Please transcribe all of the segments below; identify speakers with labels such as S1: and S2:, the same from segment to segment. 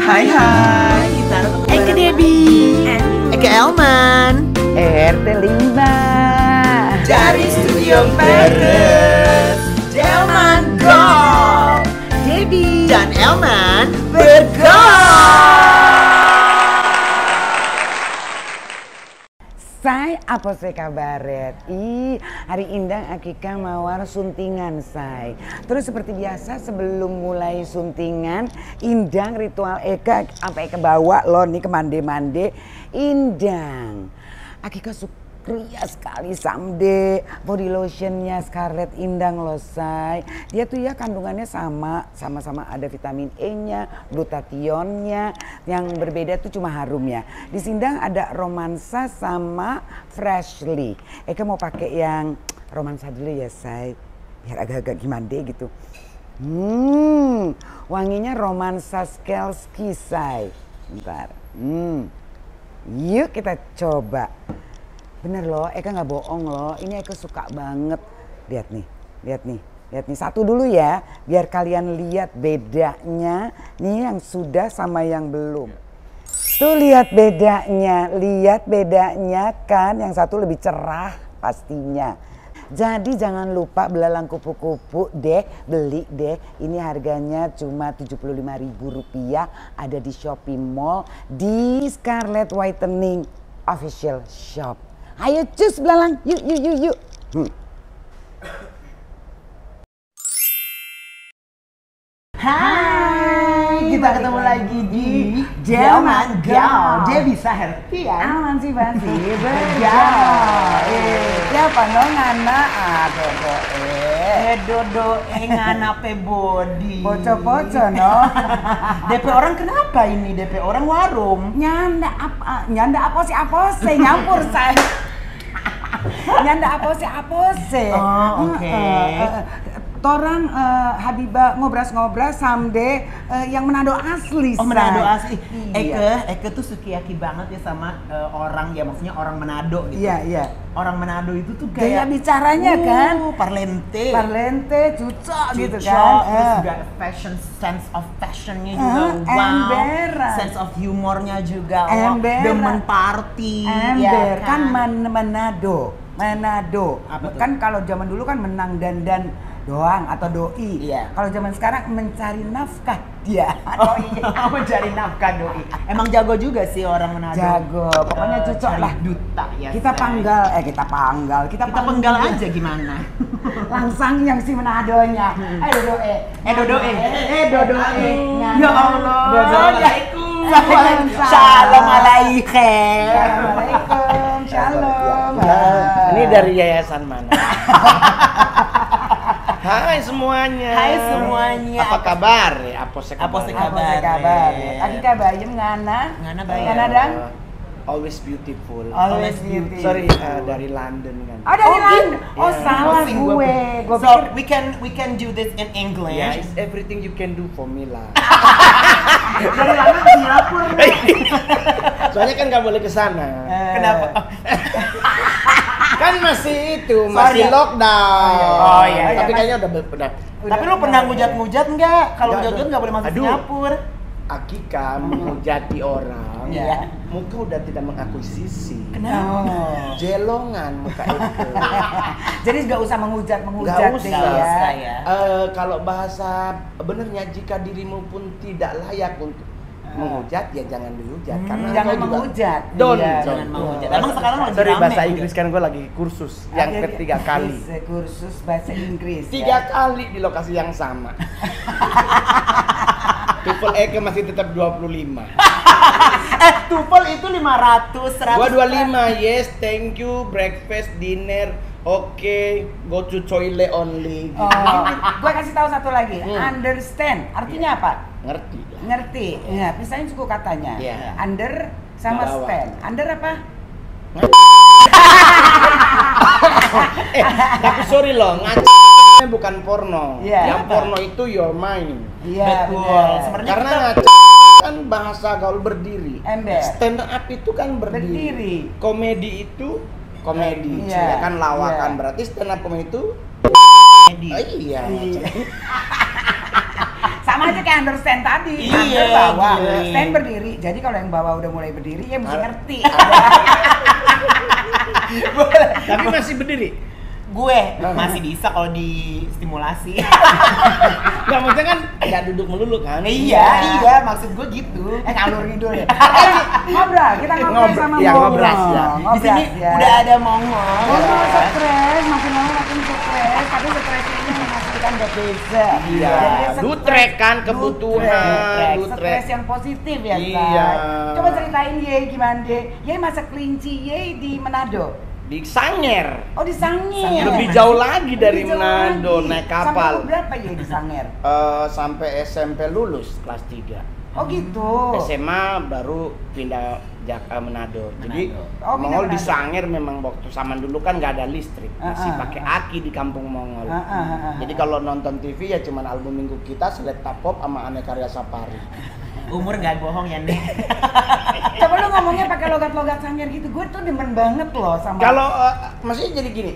S1: Hai, kita
S2: Eke Debbie, Eke Elman,
S3: RT 5
S1: dari Studio Paris, Delman Go,
S2: Debbie
S1: dan Elman bergol.
S3: Say, apa sih kabaret? Hari Indang Akika mawar suntingan, say. Terus seperti biasa sebelum mulai suntingan, Indang ritual Eka, sampai Eka bawa lo nih ke mande-mande. Indang, Akika ria sekali someday body lotionnya Scarlett Indang loh, say. Dia tuh ya kandungannya sama-sama ada vitamin E-nya, glutathionnya. Yang berbeda tuh cuma harumnya. Di Sindang ada romansa sama freshly. Eka mau pakai yang romansa dulu ya, say. Biar agak-agak gimana deh gitu. Wanginya romansa Skelski, say. Bentar. Yuk kita coba. Bener loh, Eka nggak bohong loh. Ini Eka suka banget. Lihat nih. Satu dulu ya, biar kalian lihat bedanya. Nih yang sudah sama yang belum. Tuh lihat bedanya kan. Yang satu lebih cerah pastinya. Jadi jangan lupa belalang kupu-kupu deh, beli deh. Ini harganya cuma Rp75.000. Ada di Shopee Mall di Scarlett Whitening Official Shop. Ayo cus belalang, yuk.
S1: Hai, kita ketemu lagi di Delman Go. Dia bisa happy ya?
S3: Aman sih Basi, berjauh. Siapa no ngana?
S1: Dodo ngana pe body.
S3: Poco-poco no.
S1: DP orang kenapa ini? DP orang warung.
S3: Nyanda apa sih nyampur saya. Nyanda apa sih.
S1: Oh, oke.
S3: Torang Habibah ngobras-ngobras samde yang Manado asli.
S1: Oh, Manado asli.
S3: Iya.
S1: Eke tuh sukiyaki banget ya sama orang, ya maksudnya orang Manado gitu.
S3: Iya.
S1: Orang Manado itu tuh
S3: gaya
S1: kayak
S3: bicaranya kan.
S1: Parlente,
S3: cucok gitu kan.
S1: Terus juga sense of fashionnya juga
S3: embera.
S1: Sense of humornya juga.
S3: Embera.
S1: Demen party.
S3: Ember
S1: ya
S3: kan Manado. Kan kalau zaman dulu kan menang dandan doang atau doi.
S1: Iya.
S3: Kalau zaman sekarang mencari nafkah dia.
S1: Mencari nafkah doi. Emang jago juga sih orang Manado.
S3: Jago. Pokoknya cocok lah.
S1: Duta ya.
S3: Kita penggal
S1: aja gimana?
S3: Langsung yang si Manadonya. Dodoe.
S1: Ya Allah.
S3: Shalom
S1: alaikum.
S3: Shalom.
S4: Ini dari yayasan mana? Hai semuanya. Apa kabar? Apose kabar.
S3: Lagi kabayem ngana
S1: bayam.
S3: Dang.
S4: Always beautiful.
S3: Always beautiful.
S4: Sorry, dari London kan.
S3: Dari London. Oh,
S4: yeah.
S3: salah gue.
S1: So we can do this in English.
S4: Yeah, it's everything you can do for me lah.
S3: Dari London ke Singapura.
S4: Soalnya kan nggak boleh ke sana.
S1: Kenapa?
S4: Kan masih lockdown.
S1: Oh iya.
S4: Tapi kayaknya udah.
S1: Tapi lu pernah ngujat-ngujat nggak? Kalau ngujat nggak boleh masuk Singapura.
S4: Akika menghujati orang.
S1: Iya.
S4: Muka udah tidak mengakuisisi.
S1: Kenapa?
S4: Jelongan muka itu.
S3: Jadi nggak usah menghujat
S4: Nggak
S3: deh
S4: usah.
S3: ya.
S4: Kalau bahasa benernya, jika dirimu pun tidak layak untuk menghujat, ya jangan dihujat. Karena
S3: jangan
S4: juga
S3: menghujat.
S1: Jangan menghujat. Emang sekarang lagi
S4: Sorry,
S1: rame
S4: bahasa
S1: gitu.
S4: Inggris kan gue lagi kursus yang ketiga kali.
S3: Kursus bahasa Inggris.
S4: 3 kali di lokasi yang sama. TOEFL Eke masih tetap 25.
S1: TOEFL itu 500, 100.
S4: Gua 25, yes, thank you, breakfast, dinner, okay, go to toilet only.
S3: Gue kasih tahu satu lagi. Understand, artinya apa?
S4: Ngerti.
S3: Ya, misalnya suku katanya.
S4: Yeah.
S3: Under sama
S4: Bawah.
S3: stand. Under apa?
S4: Tapi sorry loh, ngaco bukan porno.
S3: Iya.
S4: Yang porno itu your mind.
S3: Iya,
S1: Betul.
S3: benar.
S1: Sebenarnya
S4: Karena
S1: kita
S4: ngaco kan bahasa gaul berdiri.
S3: Ember.
S4: Stand up itu kan berdiri. Komedi itu komedi,
S3: Iya.
S4: ya kan lawakan.
S3: Iya.
S4: Berarti stand up komedi itu
S1: komedi.
S4: iya.
S3: Sama aja kayak understand tadi.
S1: Iya,
S3: Under bawah,
S1: gile.
S3: stand berdiri. Jadi kalau yang bawah udah mulai berdiri, ya mesti ngerti.
S1: Boleh.
S5: Tapi masih berdiri.
S1: Gue masih bisa kalau distimulasi.
S5: Enggak, maksudnya kan enggak duduk melulu kan?
S1: Iya, maksud gue gitu.
S3: Ngalur ngidul ya. Ngobrol, kita ngobrol sama
S4: ya,
S3: Mongol.
S4: ngobras ya.
S1: Di sini udah ada Mongol.
S3: Oh, stres, makin lama makin stres. Tapi stresnya ini menghasilkan beza.
S4: Iya. Dutrek kan, kebutuhan.
S3: Stres yang positif ya,
S4: Iya.
S3: Say. Coba ceritain Ye gimana deh. Ye masak kelinci Ye di Manado.
S4: Di Sanger.
S3: Oh di Sangir.
S4: Lebih jauh lagi dari
S3: Lebih jauh
S4: Manado,
S3: lagi.
S4: naik
S3: Sampai
S4: kapal.
S3: umur berapa Ye di Sangir?
S4: Sampai SMP lulus kelas 3.
S3: Oh gitu.
S4: SMA baru pindah Manado. Jadi
S3: Oh, pindah
S4: Mongol di
S3: Manado.
S4: Sanger memang waktu zaman dulu kan nggak ada listrik, masih pakai aki di kampung Mongol. Jadi kalau nonton TV ya cuman album minggu kita, Selekta Pop sama Aneka Karya Safari.
S1: Umur nggak bohong ya nih.
S3: Coba lu ngomongnya pakai logat-logat Sangir gitu. Gue tuh demen banget loh sama.
S4: Kalau maksudnya jadi gini,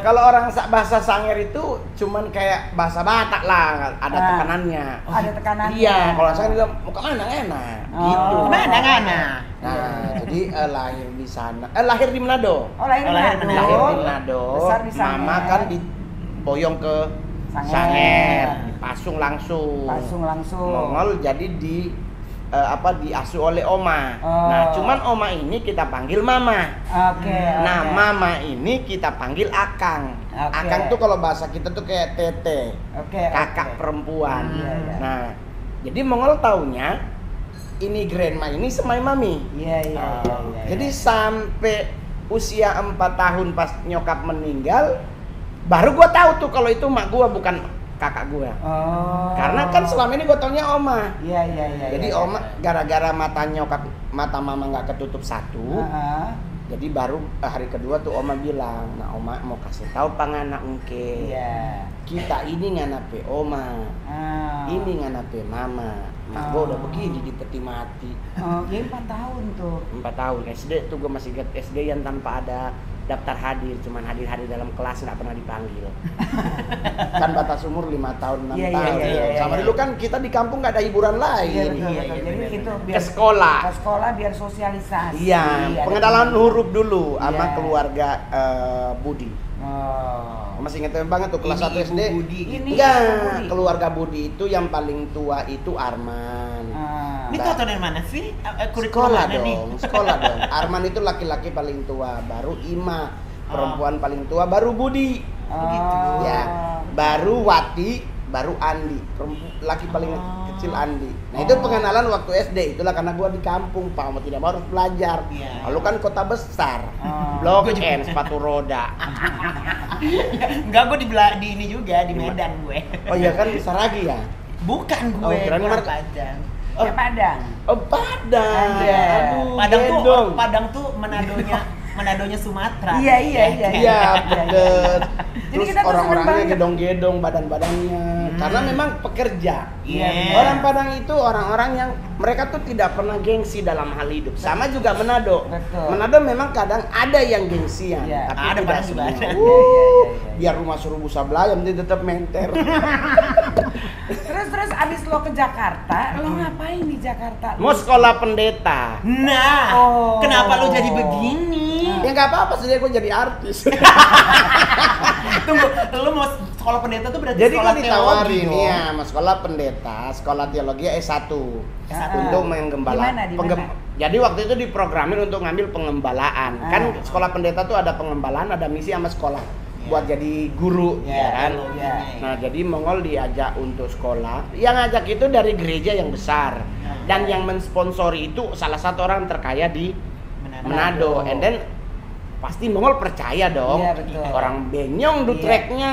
S4: kalau orang bahasa Sanger itu cuman kayak bahasa Batak lah, ada tekanannya.
S3: Ada tekanannya.
S4: Iya, kalau Sanger bilang mau kemana enak, gitu.
S1: Kemana ngana?
S4: Nah, jadi lahir di sana, lahir di Manado.
S3: Oh lahir di
S1: Lahir
S3: Manado.
S1: di
S4: Lahir di Manado.
S3: Besar di Sangir.
S4: Mama kan diboyong ke
S3: Sanger.
S4: Sanger, dipasung langsung.
S3: Pasung langsung.
S4: Mongol jadi diasuh oleh oma.
S3: Oh.
S4: Nah, cuman oma ini kita panggil mama.
S3: Oke.
S4: Nah,
S3: oke.
S4: mama ini kita panggil akang.
S3: Oke.
S4: Akang tuh kalau bahasa kita tuh kayak tete,
S3: Oke.
S4: kakak
S3: oke.
S4: perempuan.
S3: Iya, iya.
S4: Nah, jadi Mongol taunya ini grandma ini semai mami.
S3: Iya iya iya. iya.
S4: Jadi sampai usia 4 tahun pas nyokap meninggal, baru gua tahu tuh kalau itu mak gua bukan kakak gua.
S3: Oh.
S4: Karena kan selama ini gua taunya oma.
S3: Iya iya iya.
S4: Jadi
S3: iya,
S4: oma gara-gara mata mama nggak ketutup satu.
S3: Heeh.
S4: Jadi baru hari kedua tuh oma bilang, nah oma mau kasih tahu panganak engke.
S3: Iya.
S4: Kita ini nganape oma, ini nganape mama. Mak gua udah begini di peti mati.
S3: Oh, ya 4 tahun tuh.
S4: 4 tahun SD tuh gua masih ingat SD yang tanpa ada daftar hadir, cuman hadir dalam kelas, nggak pernah dipanggil. Kan batas umur 5 tahun 6
S3: Iya, iya,
S4: tahun.
S3: iya, iya,
S4: Sama
S3: iya.
S4: dulu kan kita di kampung nggak ada hiburan
S3: Iya
S4: lain.
S3: betul
S1: iya,
S3: betul.
S1: iya,
S3: Jadi
S1: benar,
S3: itu
S1: benar.
S3: biar
S4: Ke sekolah.
S3: Ke sekolah biar sosialisasi.
S4: Iya,
S3: Ada
S4: pengenalan
S3: teman.
S4: huruf dulu sama
S3: Iya.
S4: keluarga Budi.
S3: Oh.
S4: Masih inget banget tuh kelas
S1: Ini
S4: 1
S1: Ibu
S4: SD.
S1: Budi.
S3: Ini
S4: Enggak,
S3: Budi.
S4: keluarga Budi itu yang paling tua itu Arman.
S1: Ini kau tahu dari mana sih? Kurikulum
S4: Sekolah
S1: mana nih?
S4: dong, sekolah dong. Arman itu laki-laki paling tua, baru Ima, perempuan paling tua, baru Budi.
S1: Begitu.
S4: Ya, baru Wati, baru Andi, laki paling kecil Andi. Nah itu pengenalan waktu SD, itulah karena gua di kampung, Pak mau tidak mau harus belajar.
S1: Iya.
S4: Lalu kan kota besar,
S3: Oh.
S4: Blok
S1: Gua juga.
S4: M, sepatu roda.
S1: Enggak, gue di ini juga, di Medan gue.
S4: Oh iya kan di Saragi ya?
S1: Bukan gue,
S4: Oh, kirain
S1: gue
S4: Mar-
S1: Padang.
S3: Ya Padang.
S4: Oh Padang.
S3: Ada.
S4: Aduh,
S1: Padang tuh,
S4: gendong.
S1: Padang tuh Manadonya Sumatera.
S3: Iya, iya, iya.
S4: Iya, bener.
S3: Jadi
S4: Terus
S3: kita tuh seneng
S4: orang-orangnya
S3: banget.
S4: gedong-gedong badan-badannya. Karena memang pekerja.
S1: Iya.
S4: Orang Padang itu orang-orang yang mereka tuh tidak pernah gengsi dalam hal hidup. Sama juga Manado.
S3: Betul.
S4: Manado memang kadang ada yang gengsian,
S3: Iya.
S4: tapi
S1: Ada
S4: tidak
S1: Padang
S4: semua.
S1: juga ada.
S3: Iya, iya, iya.
S4: Biar rumah suruh busa belayam dia tetap menter.
S3: Terus abis lo ke Jakarta, lo ngapain di Jakarta?
S4: Mau sekolah pendeta.
S1: Nah,
S3: Oh.
S1: kenapa lu jadi begini?
S4: Ya nggak apa-apa sih, gue jadi artis.
S1: Tunggu, lu mau sekolah pendeta tuh berarti
S4: Jadi
S1: sekolah
S4: kan
S1: teologi
S4: ditawarin
S1: dong.
S4: ya, mas sekolah pendeta, sekolah teologi S1
S3: Ah.
S4: untuk menggembala.
S3: Di mana?
S4: Jadi waktu itu diprogramin untuk ngambil pengembalaan.
S3: Ah.
S4: Kan sekolah pendeta tuh ada pengembalaan, ada misi sama sekolah buat jadi guru,
S1: Ya,
S4: ya kan.
S3: ya.
S4: Nah, jadi Mongol diajak untuk sekolah. Yang ngajak itu dari gereja yang besar dan yang mensponsori itu salah satu orang terkaya di Manado. And then pasti Mongol percaya dong.
S3: Iya, betul.
S4: Orang benyong du
S3: Iya.
S4: treknya.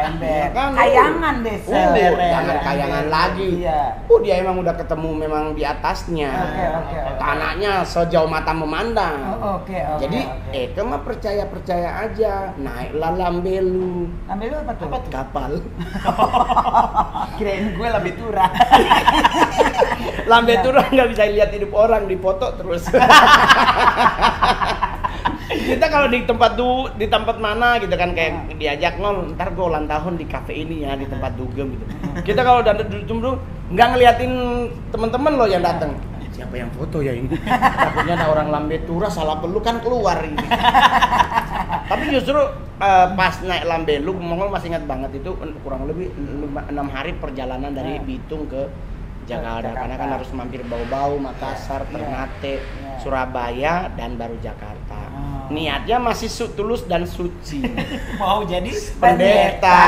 S3: Ember.
S4: Ya kan?
S3: Kayangan desa.
S4: Jangan kayangan lagi.
S3: Iya.
S4: Dia emang udah ketemu memang di atasnya.
S3: Oke.
S4: Tanahnya sejauh mata memandang.
S3: Oh, oke.
S4: Jadi
S3: oke.
S4: mah percaya aja. Naiklah Lambelu.
S3: Ambil lu apa tuh?
S4: Kapal.
S1: Kirain gue lebih turah.
S4: Lambe turun nggak bisa lihat hidup orang, dipoto terus. Kita kalau di tempat mana gitu kan kayak diajak ntar gue ulang tahun di kafe ini ya di tempat dugem gitu. Kita kalau udah duduk nggak ngeliatin teman-teman lo yang datang. Siapa yang foto ya ini? Takutnya ada orang lambe tura salah peluk kan keluar ini. Tapi justru pas naik lambe lu Mongol masih ingat banget itu kurang lebih 6 hari perjalanan dari Bitung ke Jakarta. Karena kan harus mampir Bau-Bau, Makassar, Ternate, Surabaya dan baru Jakarta. Niatnya masih tulus dan suci.
S1: Mau jadi
S4: pendeta.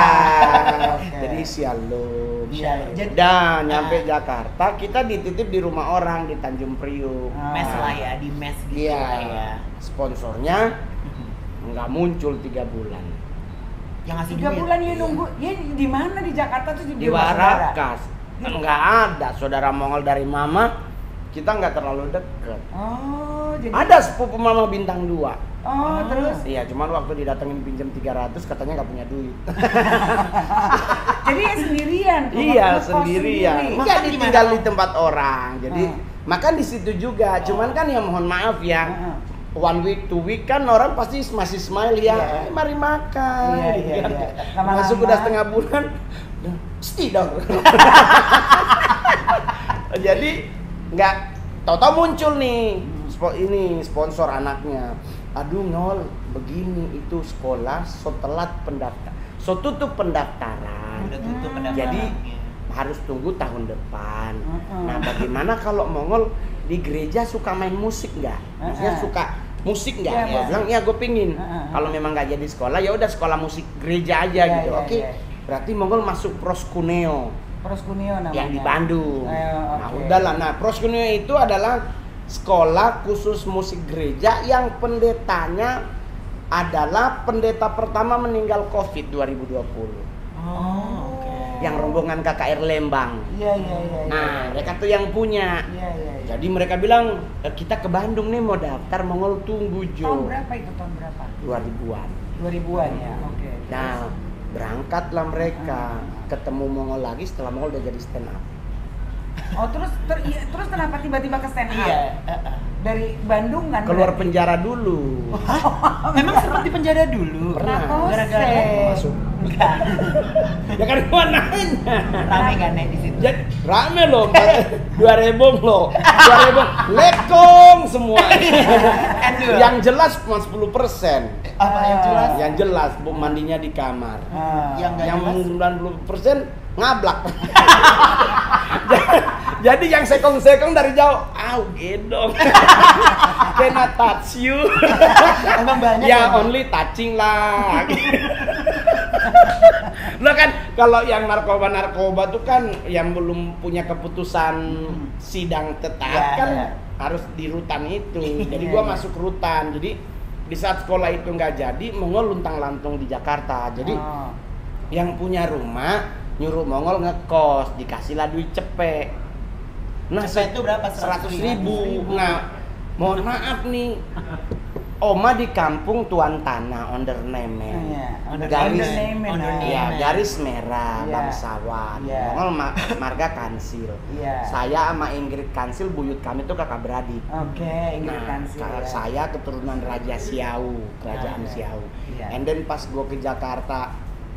S1: Oke.
S4: Jadi shalom.
S1: Iya, jadi-
S4: Dan nyampe Jakarta kita dititip di rumah orang di Tanjung Priuk.
S1: mes lah ya, di mes gitu
S4: Iya.
S1: lah ya.
S4: Sponsornya nggak muncul 3 bulan.
S1: Yang ngasih
S3: 3
S1: duit.
S3: bulan ya nunggu. Ya di mana di Jakarta tuh
S4: Di
S3: rumah saudara?
S4: Warakas. Nggak ada saudara Mongol dari mama. Kita nggak terlalu deket.
S3: Oh, jadi
S4: Ada sepupu mama bintang 2.
S3: Oh, terus
S4: Iya, cuman waktu didatengin pinjam 300 katanya nggak punya duit.
S3: jadi ya sendirian.
S4: Iya,
S3: ngekos
S4: sendirian.
S3: sendiri.
S4: Makan ditinggal di tempat orang. Jadi makan di situ juga. Cuman kan ya mohon maaf ya. One week, 2 week kan orang pasti masih smile ya.
S3: Iya.
S4: Mari makan.
S3: Iya,
S4: gitu
S3: iya,
S4: kan.
S3: iya. Lama-lama.
S4: Masuk udah setengah bulan. Pasti dong. Jadi nggak tahu-tahu muncul nih ini sponsor anaknya. Aduh Ngol, begini itu sekolah tutup pendaftaran.
S1: Udah tutup pendaftaran.
S4: Jadi harus tunggu tahun depan. Nah, bagaimana kalau Mongol di gereja suka main musik nggak? Maksudnya suka musik nggak?
S3: Iya,
S4: Gua
S3: musik.
S4: bilang iya gue pingin. Kalau memang nggak jadi sekolah ya udah sekolah musik gereja aja
S3: Iya,
S4: gitu.
S3: iya,
S4: Oke.
S3: iya.
S4: Berarti Mongol masuk Proskuneo
S3: Proskuneo namanya.
S4: yang di Bandung. Nah,
S3: oke.
S4: udahlah. Nah, Proskuneo itu adalah sekolah khusus musik gereja yang pendetanya adalah pendeta pertama meninggal Covid 2020.
S1: Oh, oke.
S4: Yang rombongan KKR Lembang.
S3: Iya, iya, iya.
S4: Nah, mereka tuh yang punya.
S3: Iya, iya, iya.
S4: Jadi mereka bilang, kita ke Bandung nih mau daftar, Mongol tunggu
S3: Tahun
S4: Jo.
S3: berapa itu? Tahun berapa?
S4: 2000-an.
S3: 2000-an ya. Oke.
S4: Nah, berangkatlah mereka ketemu Mongol lagi setelah Mongol udah jadi stand up.
S3: Oh, terus kenapa tiba-tiba ke stand up?
S1: Iya.
S3: Dari Bandung kan?
S4: Keluar
S3: berarti?
S4: penjara dulu.
S1: Memang sempat di penjara dulu.
S4: Pernah.
S1: Gara-gara
S4: Masuk.
S1: enggak.
S4: Ya kan gua nanya.
S1: Rame kan Nek di situ.
S4: Jadi rame loh, 2.000 loh, 2.000 lekong semua.
S1: Endul.
S4: Yang jelas cuma 10%.
S1: Apa yang jelas?
S4: Yang jelas bu mandinya di kamar.
S1: Yang nggak
S4: Yang
S1: jelas.
S4: 90% ngablak. Jadi yang sekong-sekong dari jauh, gedong. Cannot touch you.
S1: Emang banyak
S4: Ya
S1: ya?
S4: only touching lah. Lo kan kalau yang narkoba tuh kan yang belum punya keputusan sidang tetap
S1: Ya,
S4: kan
S1: ya.
S4: harus di rutan itu. Jadi gua masuk rutan. Jadi di saat sekolah itu nggak jadi, Mongol luntang-lantung di Jakarta. Jadi yang punya rumah nyuruh Mongol ngekos, dikasihlah duit cepek. Nah,
S1: Cepek itu berapa?
S4: 100.000. Nah, mohon maaf nih. Oma di kampung tuan tanah Ondernemen.
S3: Iya,
S4: Garis
S3: Ondernemen.
S4: Iya, garis merah
S3: Iya.
S4: bangsawan.
S3: Iya.
S4: Mongol marga Kansil.
S3: Iya.
S4: Saya sama Ingrid Kansil, buyut kami tuh kakak beradik.
S3: Oke, Ingrid
S4: Nah,
S3: Kansil, ya.
S4: saya keturunan Raja Siau, kerajaan Siau.
S3: Iya.
S4: And then pas gue ke Jakarta,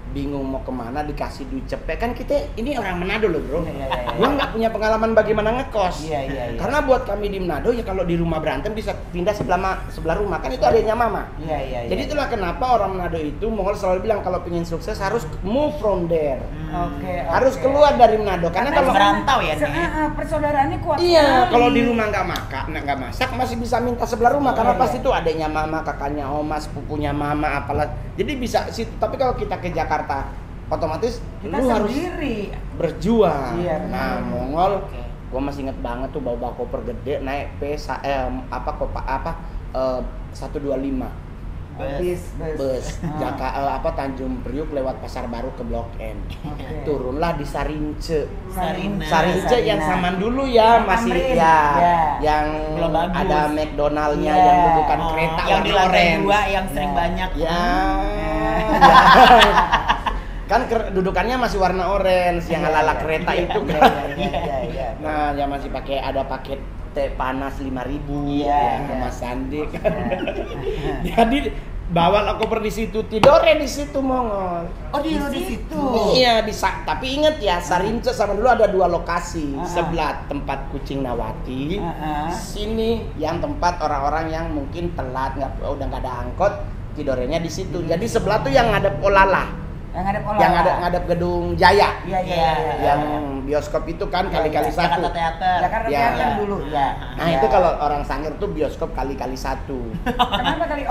S4: bingung mau kemana, dikasih duit cepet. Kan kita ini orang Manado loh bro.
S3: Iya.
S4: Gue nggak punya pengalaman bagaimana ngekos.
S3: Iya.
S4: Karena buat kami di Manado ya kalau di rumah berantem bisa pindah sebelah rumah, kan itu adanya mama.
S3: Iya.
S4: Jadi itulah kenapa orang Manado itu Mongol selalu bilang kalau pengen sukses harus move from there.
S3: Oke.
S4: Harus keluar dari Manado karena kalau
S1: merantau ya, Nek?
S3: Persaudaraannya kuat.
S4: iya,
S3: sekali.
S4: kalau di rumah nggak masak masih bisa minta sebelah rumah karena
S3: Iya,
S4: pasti itu adanya mama, kakaknya oma, sepupunya mama, apalah. Jadi bisa situ. Tapi kalau kita ke Jakarta, otomatis
S3: Kita
S4: lu harus
S3: sendiri.
S4: berjuang.
S3: Iya,
S4: Nah,
S3: benar.
S4: Mongol,
S1: Oke.
S4: gua masih inget banget tuh bawa koper gede naik 125 bus Tanjung Priuk lewat Pasar Baru ke Blok M.
S3: Oke.
S4: Turunlah di Sarince.
S1: Sarina.
S4: Sarince yang zaman dulu ya
S3: Yang
S4: masih
S3: Tamrin.
S4: ya,
S3: Ya.
S4: yang
S1: Belum bagus.
S4: ada McDonald-nya
S3: Ya.
S4: yang dudukan
S1: Oh,
S4: kereta
S1: yang di
S4: warna
S1: lantai
S4: orange.
S1: 2 yang sering
S3: Ya.
S1: banyak.
S4: Ya. Kan dudukannya masih warna orange yang
S3: Iya,
S4: ala-ala
S3: iya.
S4: kereta
S1: Iya,
S4: itu
S3: Iya,
S4: kan.
S3: iya.
S4: Nah, yang masih pakai ada paket teh panas 5.000
S1: Iya.
S4: sama Sandi kan. Jadi bawa koper di situ, tidurnya di situ Mongol.
S1: Oh di situ.
S4: Iya tapi ingat ya Sarince sama dulu ada 2 lokasi. Sebelah tempat kucing Nawati, sini yang tempat orang-orang yang mungkin telat udah nggak ada angkot, tidurnya di situ. Jadi sebelah tuh yang ngadep Olala. Yang ngadep gedung Jaya.
S1: Iya.
S4: Yang bioskop itu kan kali-kali satu.
S5: Jakarta Teater.
S1: Jakarta
S4: Ya.
S1: Teater dulu ya.
S4: Nah itu kalau orang Sangir tuh bioskop kali-kali satu.
S1: Kenapa kali?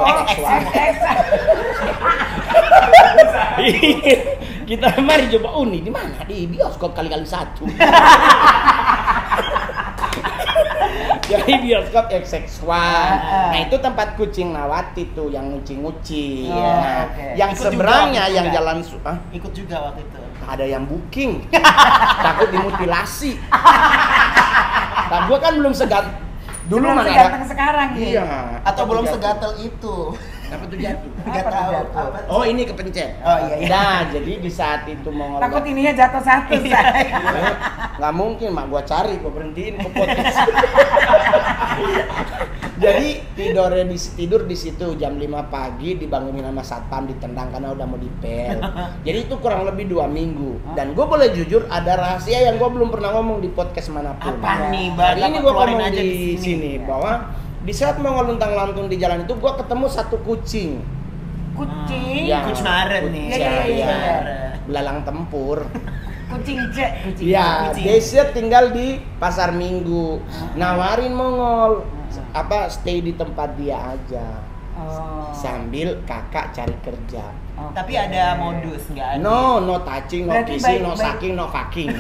S4: Kita mari coba uni di mana? Di bioskop kali-kali satu. Jadi bioskop XX1. Nah itu tempat kucing Nawati tuh yang ngucing-ngucing. Nah, yang
S5: Ikut
S4: seberangnya
S5: juga,
S4: yang
S5: ikut
S4: jalan
S5: Ikut juga waktu itu.
S4: ada yang booking. Takut dimutilasi. Nah gua kan belum segat dulu
S1: Belum
S4: mana
S1: segateng sekarang ya.
S4: Iya.
S5: Atau belum
S4: Jatuh.
S5: segatel itu.
S4: Apa tuh jatuh?
S5: Nggak
S1: Apa tuh
S5: tahu.
S1: jatuh?
S5: Apa tuh?
S4: Oh ini kepencet.
S1: Oh iya.
S4: Nah jadi di saat itu mau
S1: Takut ininya jatuh satu saya.
S4: nggak mungkin mak gua cari gua berhentiin ke podcast. Jadi tidur di situ jam 5 pagi dibangunin sama satpam, ditendang karena udah mau dipel. Jadi itu kurang lebih 2 minggu. Dan gue boleh jujur ada rahasia yang gue belum pernah ngomong di podcast manapun.
S5: Apa nih,
S4: Hari ini gue
S5: keluarin
S4: ngomong
S5: aja
S4: di sini bahwa di saat mau ngeluntang-lantung di jalan itu gue ketemu satu kucing.
S1: Kucing.
S4: Ya,
S5: Kucing Maret nih.
S1: Iya.
S4: Belalang tempur.
S1: Kucing cek.
S4: Ya, Desya tinggal di Pasar Minggu. Nawarin Mongol stay di tempat dia aja.
S1: Oh.
S4: Sambil kakak cari kerja.
S5: Tapi ada modus nggak ada?
S4: No touching, no
S1: Berarti
S4: kissing, no
S1: baik-
S4: sucking, no fucking.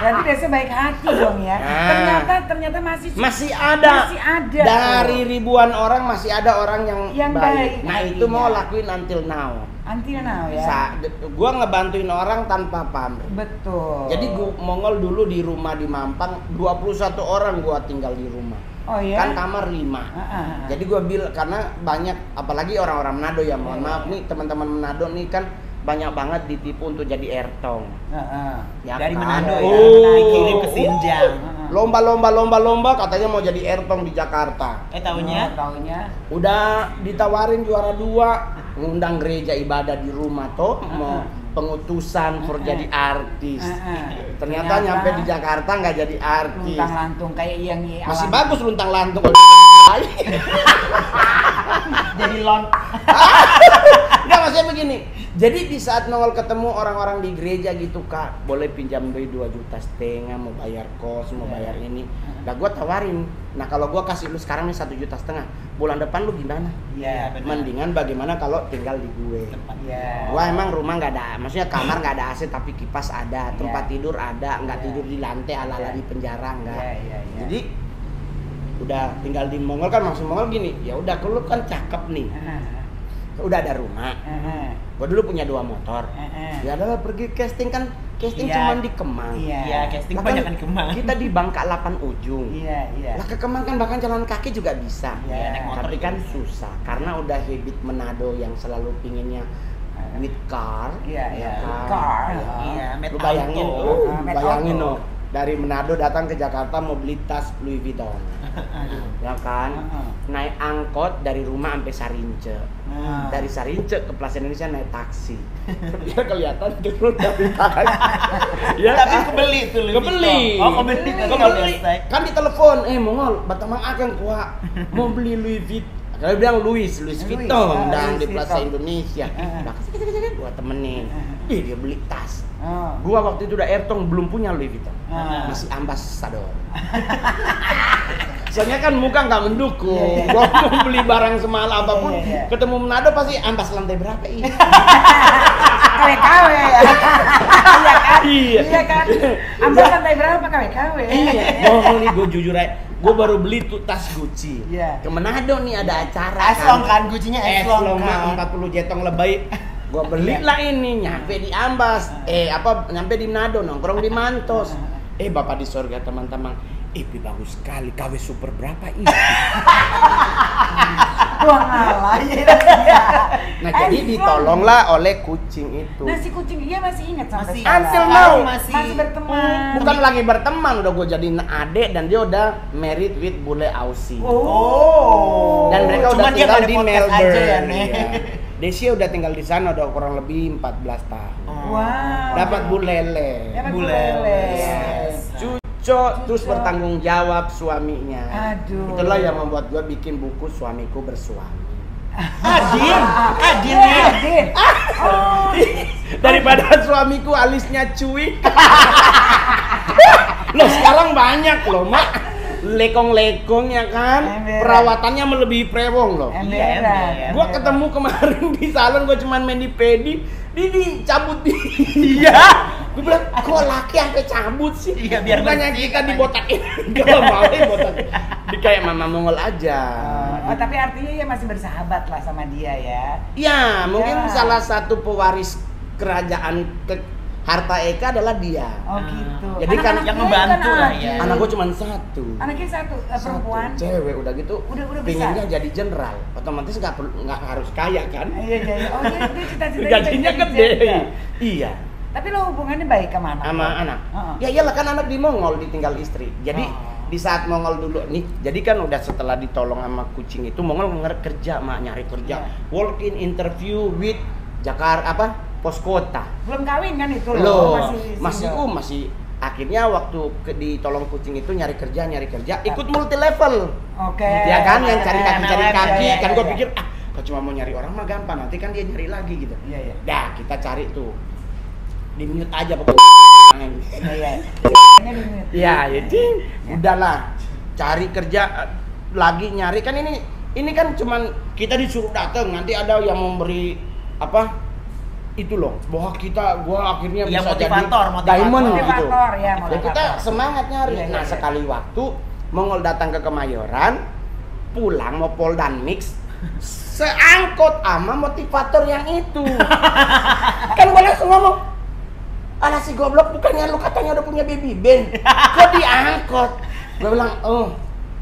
S1: Berarti Desa baik hati dong ya.
S4: Nah.
S1: Ternyata masih
S4: Masih ada.
S1: Masih ada.
S4: Dari ribuan orang masih ada orang yang
S1: baik
S4: Nah, itu
S1: hatinya.
S4: mau lakuin until now.
S1: Anti now ya.
S4: Gua ngebantuin orang tanpa pamrih.
S1: Betul.
S4: Jadi gua Mongol dulu di rumah di Mampang 21 orang gua tinggal di rumah.
S1: Oh iya.
S4: Kan kamar 5. Jadi gua bilang karena banyak apalagi orang-orang Manado ya, mohon maaf nih teman-teman Manado nih kan banyak banget ditipu untuk jadi ertong. Ya
S5: Dari
S4: kan?
S5: Manado ya.
S4: Oh.
S5: Dikirim ke Sinjang.
S4: Lomba katanya mau jadi ertong di Jakarta.
S5: Tahunya?
S1: Taunya.
S4: Udah ditawarin juara 2, ngundang gereja ibadah di rumah toh mau pengutusan for jadi artis. Ternyata nyampe di Jakarta nggak jadi artis.
S1: Luntang lantung kayak yang
S4: Masih bagus luntang lantung.
S5: Jadi lon.
S4: Enggak, maksudnya begini. Jadi di saat Nongol ketemu orang-orang di gereja gitu, Kak, boleh pinjam duit 2,5 juta, mau bayar kos, mau bayar ini. Nah, gua tawarin. Nah, kalau gua kasih lu sekarang nih 1,5 juta, bulan depan lu gimana?
S5: Iya, benar.
S4: Mendingan bagaimana kalau tinggal di gue.
S1: Iya.
S4: Gua emang rumah nggak ada, maksudnya kamar nggak ada AC tapi kipas ada, tempat
S1: Iya.
S4: tidur ada, nggak
S1: Iya.
S4: tidur di lantai ala-ala di penjara nggak.
S1: Iya.
S4: Jadi udah tinggal di Mongol kan, maksud Mongol gini, ya udah kalau lu kan cakep nih, udah ada rumah. Gua dulu punya 2 motor. Ya adalah pergi casting kan, casting
S5: Iya.
S4: cuman di Kemang.
S5: Iya, casting
S4: Lah
S5: kebanyakan Kemang.
S4: Kita di Bangka 8 ujung.
S1: Iya.
S4: Lah ke Kemang kan bahkan jalan kaki juga bisa.
S1: Iya, naik
S5: motor
S4: Tapi
S5: juga
S4: kan
S5: bisa.
S4: susah karena udah habit Manado yang selalu pinginnya with car.
S1: Iya.
S4: ya kan?
S1: Car.
S5: Iya,
S4: Lu
S5: Met
S4: bayangin,
S5: Auto.
S1: Met
S4: bayangin
S1: Auto.
S4: no. Dari Manado datang ke Jakarta mau beli tas Louis Vuitton. Ya kan? Naik angkot dari rumah sampai Sarince. Dari Sarince ke Plaza Indonesia naik taksi. Biar kelihatan turun dari taksi. Ya
S5: Tapi
S4: kan?
S5: kebeli tuh Louis
S4: Kebeli.
S5: Vuitton. Oh, kebeli.
S4: Kebeli. Kan ditelepon, Mongol, Batamang akan kuat mau beli Louis Vuitton. Kalau bilang Louis Vuitton dan di
S1: Louis
S4: Plaza
S1: Vuitton.
S4: Indonesia. Nah, gua temenin. Dia beli tas.
S1: Oh.
S4: Gua waktu itu udah ertong belum punya Louis Vuitton. Masih ambasador. Soalnya kan muka nggak mendukung. Gua mau beli barang semahal apapun,
S1: Iya.
S4: ketemu Manado pasti ambas lantai berapa ini?
S1: KW ya. Iya kan?
S4: Iya.
S1: Iya kan? Ambil lantai berapa KW?
S4: Iya. Bohong nih, gue jujur aja. Gue baru beli tuh tas Gucci.
S1: Iya.
S4: Ke Manado nih ada acara.
S5: Eslong kan, Gucci-nya eslong
S4: Eslong
S5: kan.
S4: 40 jetong lebay. Gue belilah ini, nyampe di Ambas. Nyampe di Manado, nongkrong di Mantos. Bapak di surga teman-teman. Bagus sekali, KW super berapa ini?
S3: Gua ngalah ya.
S4: Nah jadi ditolonglah oleh kucing itu.
S3: Nah si kucing iya masih ingat sampai
S5: Masih.
S3: sekarang.
S4: Until now.
S3: Masih berteman.
S4: Bukan lagi berteman, udah gue jadiin adek dan dia udah married with bule Aussie.
S3: Oh.
S4: Dan mereka udah
S5: Cuman dia
S4: tinggal
S5: nggak ada
S4: di
S5: podcast
S4: Melbourne.
S5: aja ya, Nek.
S4: Iya. Desia udah tinggal di sana udah kurang lebih 14 tahun.
S3: Wow.
S4: Dapat bulele.
S3: Dapat
S5: Bulele.
S3: bulele.
S4: Cuco terus bertanggung jawab suaminya.
S3: Aduh.
S4: Itulah yang membuat gue bikin buku Suamiku Bersuami.
S5: Adil nih.
S3: Adil. Oh.
S4: Daripada suamiku alisnya cuy. Loh sekarang banyak loh mak. Lekong-lekong ya kan.
S3: Emberan.
S4: Perawatannya melebihi prewong loh.
S3: Emberan.
S4: Gua ketemu kemarin di salon, gua cuman main di pedi, dia dicabut dia. Gua bilang, kok laki sampai cabut sih?
S5: Iya, biar
S4: bukannya
S5: bersih
S4: kita
S5: katanya.
S4: dibotakin. Gak mau botak. Di kayak mama Mongol aja.
S3: Oh, tapi artinya ya masih bersahabat lah sama dia ya.
S4: Ya, mungkin
S3: Ya.
S4: salah satu pewaris kerajaan harta Eka adalah dia.
S3: Oh gitu.
S4: Jadi kan
S3: Anak-anak
S5: yang
S3: dia
S5: membantu
S3: kan
S5: lah
S3: adil.
S5: ya.
S4: Anak gua cuma satu.
S3: Anaknya satu, perempuan.
S4: Satu, cewek udah gitu.
S3: Udah besar.
S4: Pinginnya jadi jenderal. Otomatis nggak harus kaya kan?
S3: Iya iya. Oh iya itu cita-cita.
S4: Gajinya gede. Iya.
S3: Tapi lo hubungannya baik sama anak.
S4: Sama
S3: lo?
S4: anak.
S3: Heeh.
S4: Ya iyalah kan anak di Mongol ditinggal istri. Jadi di saat Mongol dulu nih, jadi kan udah setelah ditolong sama kucing itu Mongol kerja mak nyari kerja.
S3: Iya.
S4: Walk in interview with Jakarta pos kota.
S3: Belum kawin kan itu lo?
S4: Loh,
S3: Masih
S4: masih akhirnya waktu ditolong kucing itu nyari kerja ikut multi level.
S3: Oke.
S4: Ya kan yang cari kaki
S3: Iya,
S4: kan
S3: iya,
S4: gue
S3: iya.
S4: pikir kok cuma mau nyari orang mah gampang, nanti kan dia nyari lagi gitu.
S3: Iya iya.
S4: Dah kita cari tuh di mute aja pokoknya.
S3: Iya iya. Ini di mute.
S4: Ya jadi udahlah cari kerja lagi nyari kan ini kan cuman kita disuruh datang, nanti ada yang memberi apa itu loh bahwa gua akhirnya
S5: Ya,
S4: bisa jadi
S5: motivator.
S4: diamond gitu.
S3: Motivator, ya,
S4: Ya
S3: motivator.
S4: kita semangat nyari.
S3: Iya, iya,
S4: Nah
S3: iya.
S4: sekali waktu Mongol datang ke Kemayoran, pulang mau pol dan mix, seangkot ama motivator yang itu. Kan gua langsung ngomong, alah si goblok bukannya lu katanya udah punya baby band, kok diangkot? Gua bilang, oh,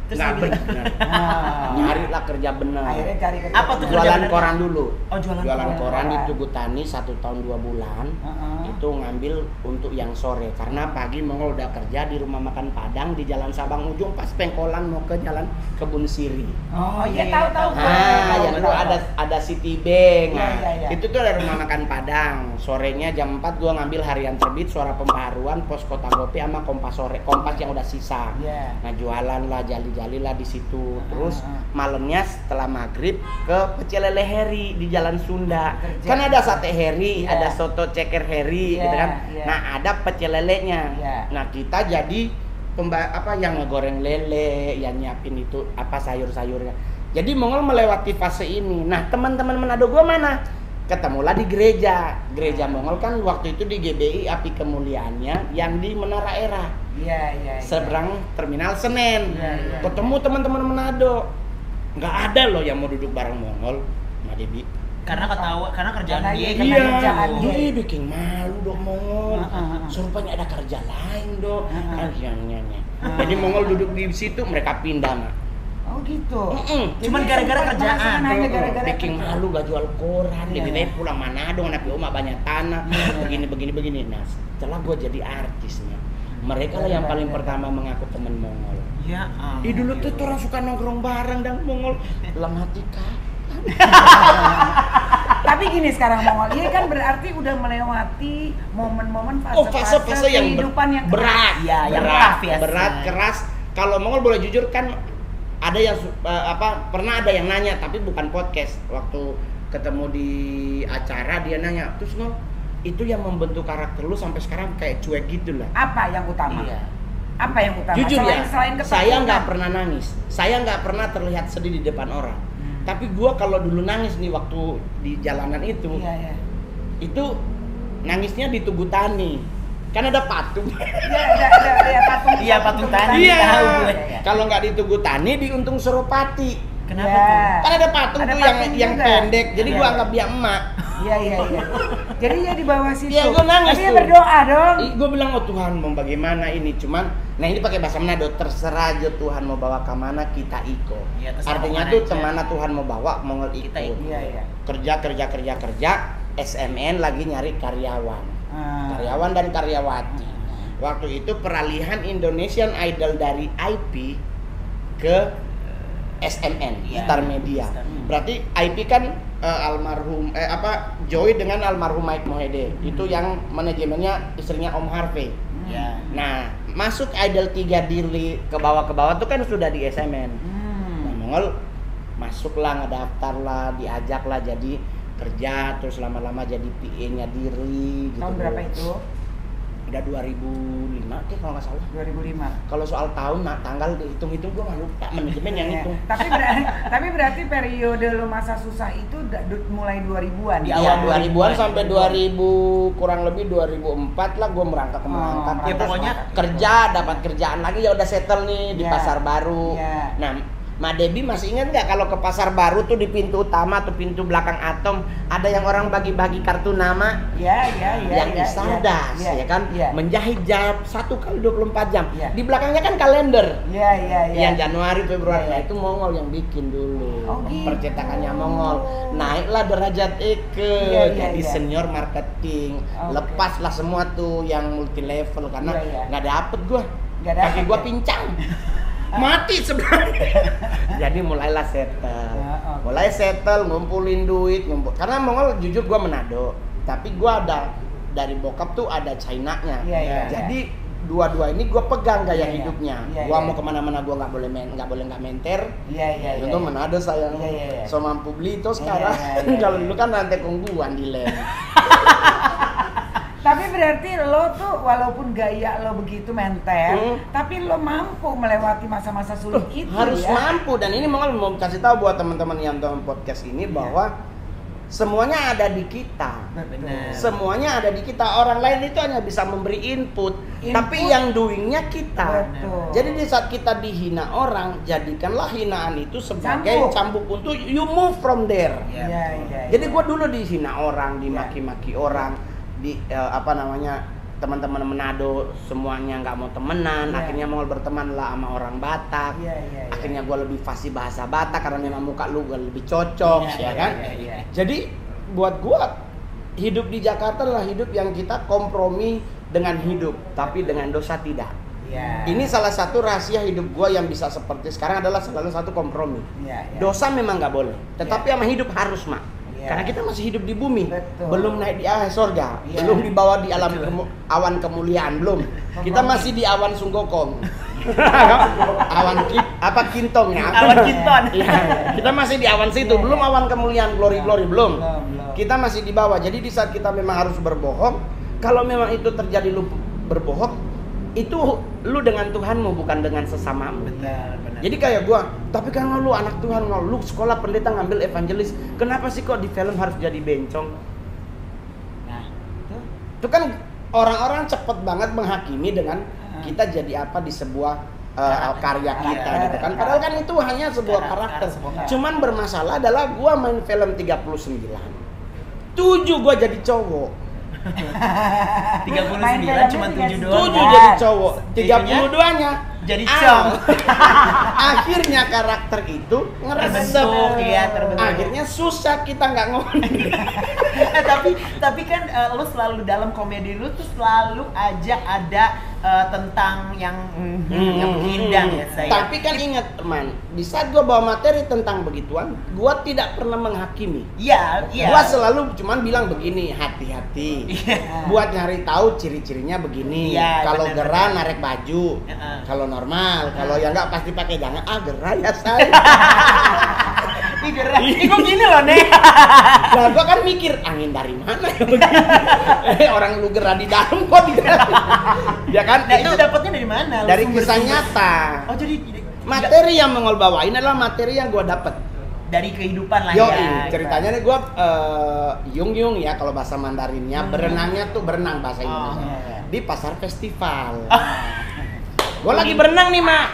S5: Terus
S4: nggak
S5: dia
S4: benar.
S3: Ah.
S4: Nyarilah kerja benar.
S3: Akhirnya cari kerja.
S5: Apa tuh kerja
S4: Jualan
S5: bener?
S4: koran dulu.
S5: Oh, jualan
S3: koran.
S4: koran di Tugu Tani 1 tahun 2 bulan.
S3: Heeh.
S4: Itu ngambil untuk yang sore karena pagi Mongol udah kerja di rumah makan Padang di Jalan Sabang Ujung pas pengkolan mau ke Jalan Kebun Siri.
S3: Oh
S5: Iya,
S3: iya tahu.
S4: Yang dulu ada City Bank.
S3: Iya,
S4: Nah,
S3: iya, iya.
S4: itu tuh ada rumah makan Padang. Sorenya jam 4 gua ngambil harian terbit, Suara Pembaharuan, Pos Kota Gopi sama Kompas sore, Kompas yang udah sisa.
S3: Iya.
S4: Nah, jualan lah, jali-jali lah di situ. Terus malamnya setelah maghrib ke Pecel Lele Heri di Jalan Sunda.
S3: Kerja.
S4: Kan ada sate Heri,
S3: Iya.
S4: ada soto ceker Heri
S3: Iya,
S4: gitu kan.
S3: iya.
S4: Nah, ada pecel lelenya.
S3: Iya.
S4: Nah, kita jadi yang ngegoreng lele, yang nyiapin itu apa sayur-sayurnya. Jadi Mongol melewati fase ini. Nah, teman-teman Manado gua mana? Ketemulah di gereja. Gereja Mongol kan waktu itu di GBI Api Kemuliaannya yang di Menara Era.
S3: Iya.
S4: Seberang Terminal Senen.
S3: Iya.
S4: Ketemu teman-teman Manado. Nggak ada loh yang mau duduk bareng Mongol, Mbak Debi.
S5: Karena kerjaan
S3: Karena
S5: dia
S3: dia-
S5: gitu.
S3: Karena kerjaan dia.
S4: Dia bikin malu dong Mongol.
S3: Heeh.
S4: Serupanya ada kerja lain dong.
S3: Heeh.
S4: Kan nyanyi. Jadi Mongol duduk di situ, mereka pindah mak.
S3: Oh gitu.
S4: Mm-mm.
S5: Cuman
S3: Jadi
S5: gara-gara
S3: sempat
S5: kerjaan.
S3: penasaran hanya gara-gara
S4: Bikin
S3: kerjaan.
S4: malu gak jual koran,
S3: Iya,
S4: jadi
S3: iya.
S4: pulang Manado, anak Oma banyak tanah, begini. Nah, setelah gue jadi artisnya, mereka lah yang paling pertama mengaku temen Mongol.
S5: Ya,
S4: Dulu tuh orang suka nongkrong bareng dan Mongol dalam hati kah?
S3: Tapi gini sekarang Mongol, ini kan berarti udah melewati momen-momen
S4: Fase-fase yang
S3: kehidupan yang
S4: berat,
S5: Iya, yang
S4: berat,
S5: tough ya,
S4: berat,
S5: Shay.
S4: keras. Kalau Mongol boleh jujur kan ada yang pernah ada yang nanya tapi bukan podcast, waktu ketemu di acara dia nanya, terus Mong, itu yang membentuk karakter lu sampai sekarang kayak cuek gitu lah.
S3: apa yang utama?
S4: Iya.
S3: Apa yang utama?
S4: Jujur
S3: selain,
S4: ya,
S3: selain
S4: saya
S3: ketakutan.
S4: nggak pernah nangis, saya nggak pernah terlihat sedih di depan orang. Tapi gua kalau dulu nangis nih waktu di jalanan itu,
S3: Iya.
S4: itu nangisnya di Tugu Tani, kan ada patung.
S3: Iya, patung.
S5: Iya, patung tani.
S4: Iya.
S5: Tahu gue.
S4: Kalau nggak di Tugu Tani di Untung Suropati.
S5: Kenapa
S3: Iya.
S5: tuh?
S4: Kan ada patung
S3: Ada
S4: tuh
S3: patung
S4: yang
S3: juga.
S4: pendek. Jadi
S3: Iya.
S4: gua anggap dia emak.
S3: Iya. Jadi ya di bawah situ.
S4: Iya, gue nangis
S3: Tapi dia
S4: tuh.
S3: berdoa dong.
S4: Gue bilang, oh Tuhan mau bagaimana ini, cuman nah ini pakai bahasa Manado, terserah aja Tuhan mau bawa ke mana kita ikut.
S5: Iya, terserah
S4: Artinya
S5: kemana
S4: tuh
S5: aja.
S4: kemana Tuhan mau bawa mau
S5: Kita
S4: ikut.
S5: ikut.
S3: Iya.
S4: Kerja, SMN lagi nyari karyawan. Karyawan dan karyawati. Waktu itu peralihan Indonesian Idol dari IP ke SMN,
S5: Iya,
S4: Star Media.
S5: Star.
S4: Berarti IP kan almarhum Joy dengan almarhum Mike Mohede. Itu yang manajemennya istrinya Om Harvey.
S5: Ya.
S4: Nah, masuk Idol 3 Dirli ke bawah tuh kan sudah di SMN. Nah, Mongol masuklah, ngedaftar lah, diajak lah jadi kerja, terus lama-lama jadi PA-nya Dirli gitu.
S3: Tahun berapa itu?
S4: Udah 2005 kalau nggak salah.
S3: 2005.
S4: Kalau soal tahun, tanggal dihitung-hitung gue nggak lupa, manajemen yang
S3: Iya.
S4: hitung.
S3: Tapi berarti periode lo masa susah itu mulai 2000-an.
S5: Di
S4: Di
S5: awal
S4: awal 2000-an
S5: 2000-an.
S4: sampai 2000 kurang lebih 2004 lah gue merangkak merangkak.
S5: Ya, pokoknya
S4: Kerja, dapat kerjaan lagi, ya udah settle nih di
S3: Iya.
S4: Pasar Baru.
S3: Iya.
S4: Nah, Ma Debbie masih ingat nggak kalau ke Pasar Baru tuh di pintu utama atau pintu belakang Atom ada yang orang bagi-bagi kartu nama
S3: Iya.
S4: yang Isardas, ya kan?
S3: Iya.
S4: Menjahit jam 1 kali 24 jam.
S3: Iya.
S4: Di belakangnya kan kalender.
S3: Iya.
S4: Yang Januari, Februari,
S3: Iya.
S4: nah itu Mongol yang bikin dulu.
S3: Oh, gitu.
S4: Percetakannya Mongol. Naiklah derajat Eke
S3: Iya,
S4: jadi
S3: iya.
S4: senior marketing.
S3: Oke.
S4: Lepaslah semua tuh yang multi level karena
S3: Iya.
S4: nggak dapet gua.
S3: Nggak dapet,
S4: Kaki gua
S3: ya?
S4: pincang. Mati sebenarnya. Jadi mulailah settle.
S3: oke.
S4: Mulai settle, ngumpulin duit, karena Mongol jujur gua Manado, tapi gua ada dari bokap tuh ada China-nya.
S3: Iya.
S4: Jadi dua-dua ini gue pegang gaya
S3: Iya,
S4: hidupnya.
S3: iya,
S4: Gua
S3: iya.
S4: mau kemana-mana gue nggak boleh nggak menter.
S3: Iya.
S4: Itu Manado sayang.
S3: Iya.
S4: So mampu beli itu sekarang.
S3: Iya.
S4: Kalau dulu kan rantai kongguan di lem.
S3: Tapi berarti lo tuh walaupun gaya lo begitu menter, tapi lo mampu melewati masa-masa sulit itu
S4: Harus
S3: ya.
S4: mampu, dan ini mau kasih tahu buat teman-teman yang nonton podcast ini bahwa semuanya ada di kita.
S5: Benar.
S4: Semuanya ada di kita. Orang lain itu hanya bisa memberi input. Tapi yang doingnya kita.
S3: Betul.
S4: Jadi di saat kita dihina orang, jadikanlah hinaan itu sebagai cambuk untuk you move from there.
S3: Iya.
S4: Jadi gue dulu dihina orang, dimaki-maki orang, teman-teman Manado semuanya nggak mau temenan, akhirnya mau berteman lah sama orang Batak.
S3: Iya.
S4: Akhirnya gue lebih fasih bahasa Batak karena memang muka lu gue lebih cocok, ya kan?
S3: Iya.
S4: Jadi buat gue hidup di Jakarta adalah hidup yang kita kompromi dengan hidup, tapi dengan dosa tidak.
S3: Iya.
S4: Ini salah satu rahasia hidup gue yang bisa seperti sekarang adalah selalu satu kompromi.
S3: Iya.
S4: Dosa memang nggak boleh, tetapi sama hidup harus, Mak.
S3: Iya.
S4: Karena kita masih hidup di bumi,
S3: Betul.
S4: belum naik di surga,
S3: Iya.
S4: belum dibawa di alam awan kemuliaan, belum. Kita masih di awan sunggokong. Kintong ya?
S5: Awan kinton.
S4: Iya, kita masih di awan situ,
S3: Iya,
S4: belum
S3: iya.
S4: awan kemuliaan glory belum.
S3: Belum.
S4: Kita masih di bawah. Jadi di saat kita memang harus berbohong, kalau memang itu terjadi lu berbohong, itu lu dengan Tuhanmu bukan dengan sesamamu.
S5: Benar.
S4: Jadi kayak gua, tapi kan lu anak Tuhan, lu sekolah pendeta ngambil evangelis, kenapa sih kok di film harus jadi bencong?
S3: Nah,
S4: Itu kan orang-orang cepet banget menghakimi dengan kita jadi apa di sebuah karya kita gitu kan. Padahal kan itu hanya sebuah karakter. Cuman bermasalah adalah gua main film 39. 7 gua jadi cowok.
S5: 39 cuma 7 doang.
S4: 7 jadi cowok. 32-nya
S5: jadi cong.
S4: Akhirnya karakter itu ngeresep.
S5: Terbentuk.
S4: Akhirnya susah kita nggak ngomong.
S5: tapi kan lu selalu dalam komedi lu tuh selalu aja ada tentang yang menghindang ya saya.
S4: Tapi kan ingat teman, di saat gua bawa materi tentang begituan, gua tidak pernah menghakimi.
S5: Iya.
S4: Gua selalu cuman bilang begini, hati-hati. Buat nyari tahu ciri-cirinya begini.
S5: Iya,
S4: Kalau
S5: benar,
S4: gerah
S5: benar.
S4: narik baju.
S5: Heeh.
S4: Kalau normal, kalau yang enggak pasti pakai jangan gerah ya saya.
S5: Ih gerah. Ih kok gini loh, Nek.
S4: Nah, gua kan mikir angin dari mana ya begini. Orang lu gerah di dalam kok di dalam. Ya kan?
S5: Nah, itu dapatnya dari mana? Lu
S4: dari
S5: sumber-
S4: kisah nyata.
S5: Oh, jadi
S4: Materi yang Mongol bawain adalah materi yang gua dapat.
S5: dari kehidupan lah
S4: Yoi,
S5: ya.
S4: ceritanya nih gue yung ya kalau bahasa Mandarinnya, berenangnya tuh berenang bahasa Indonesia di pasar festival. Gue lagi berenang nih mak,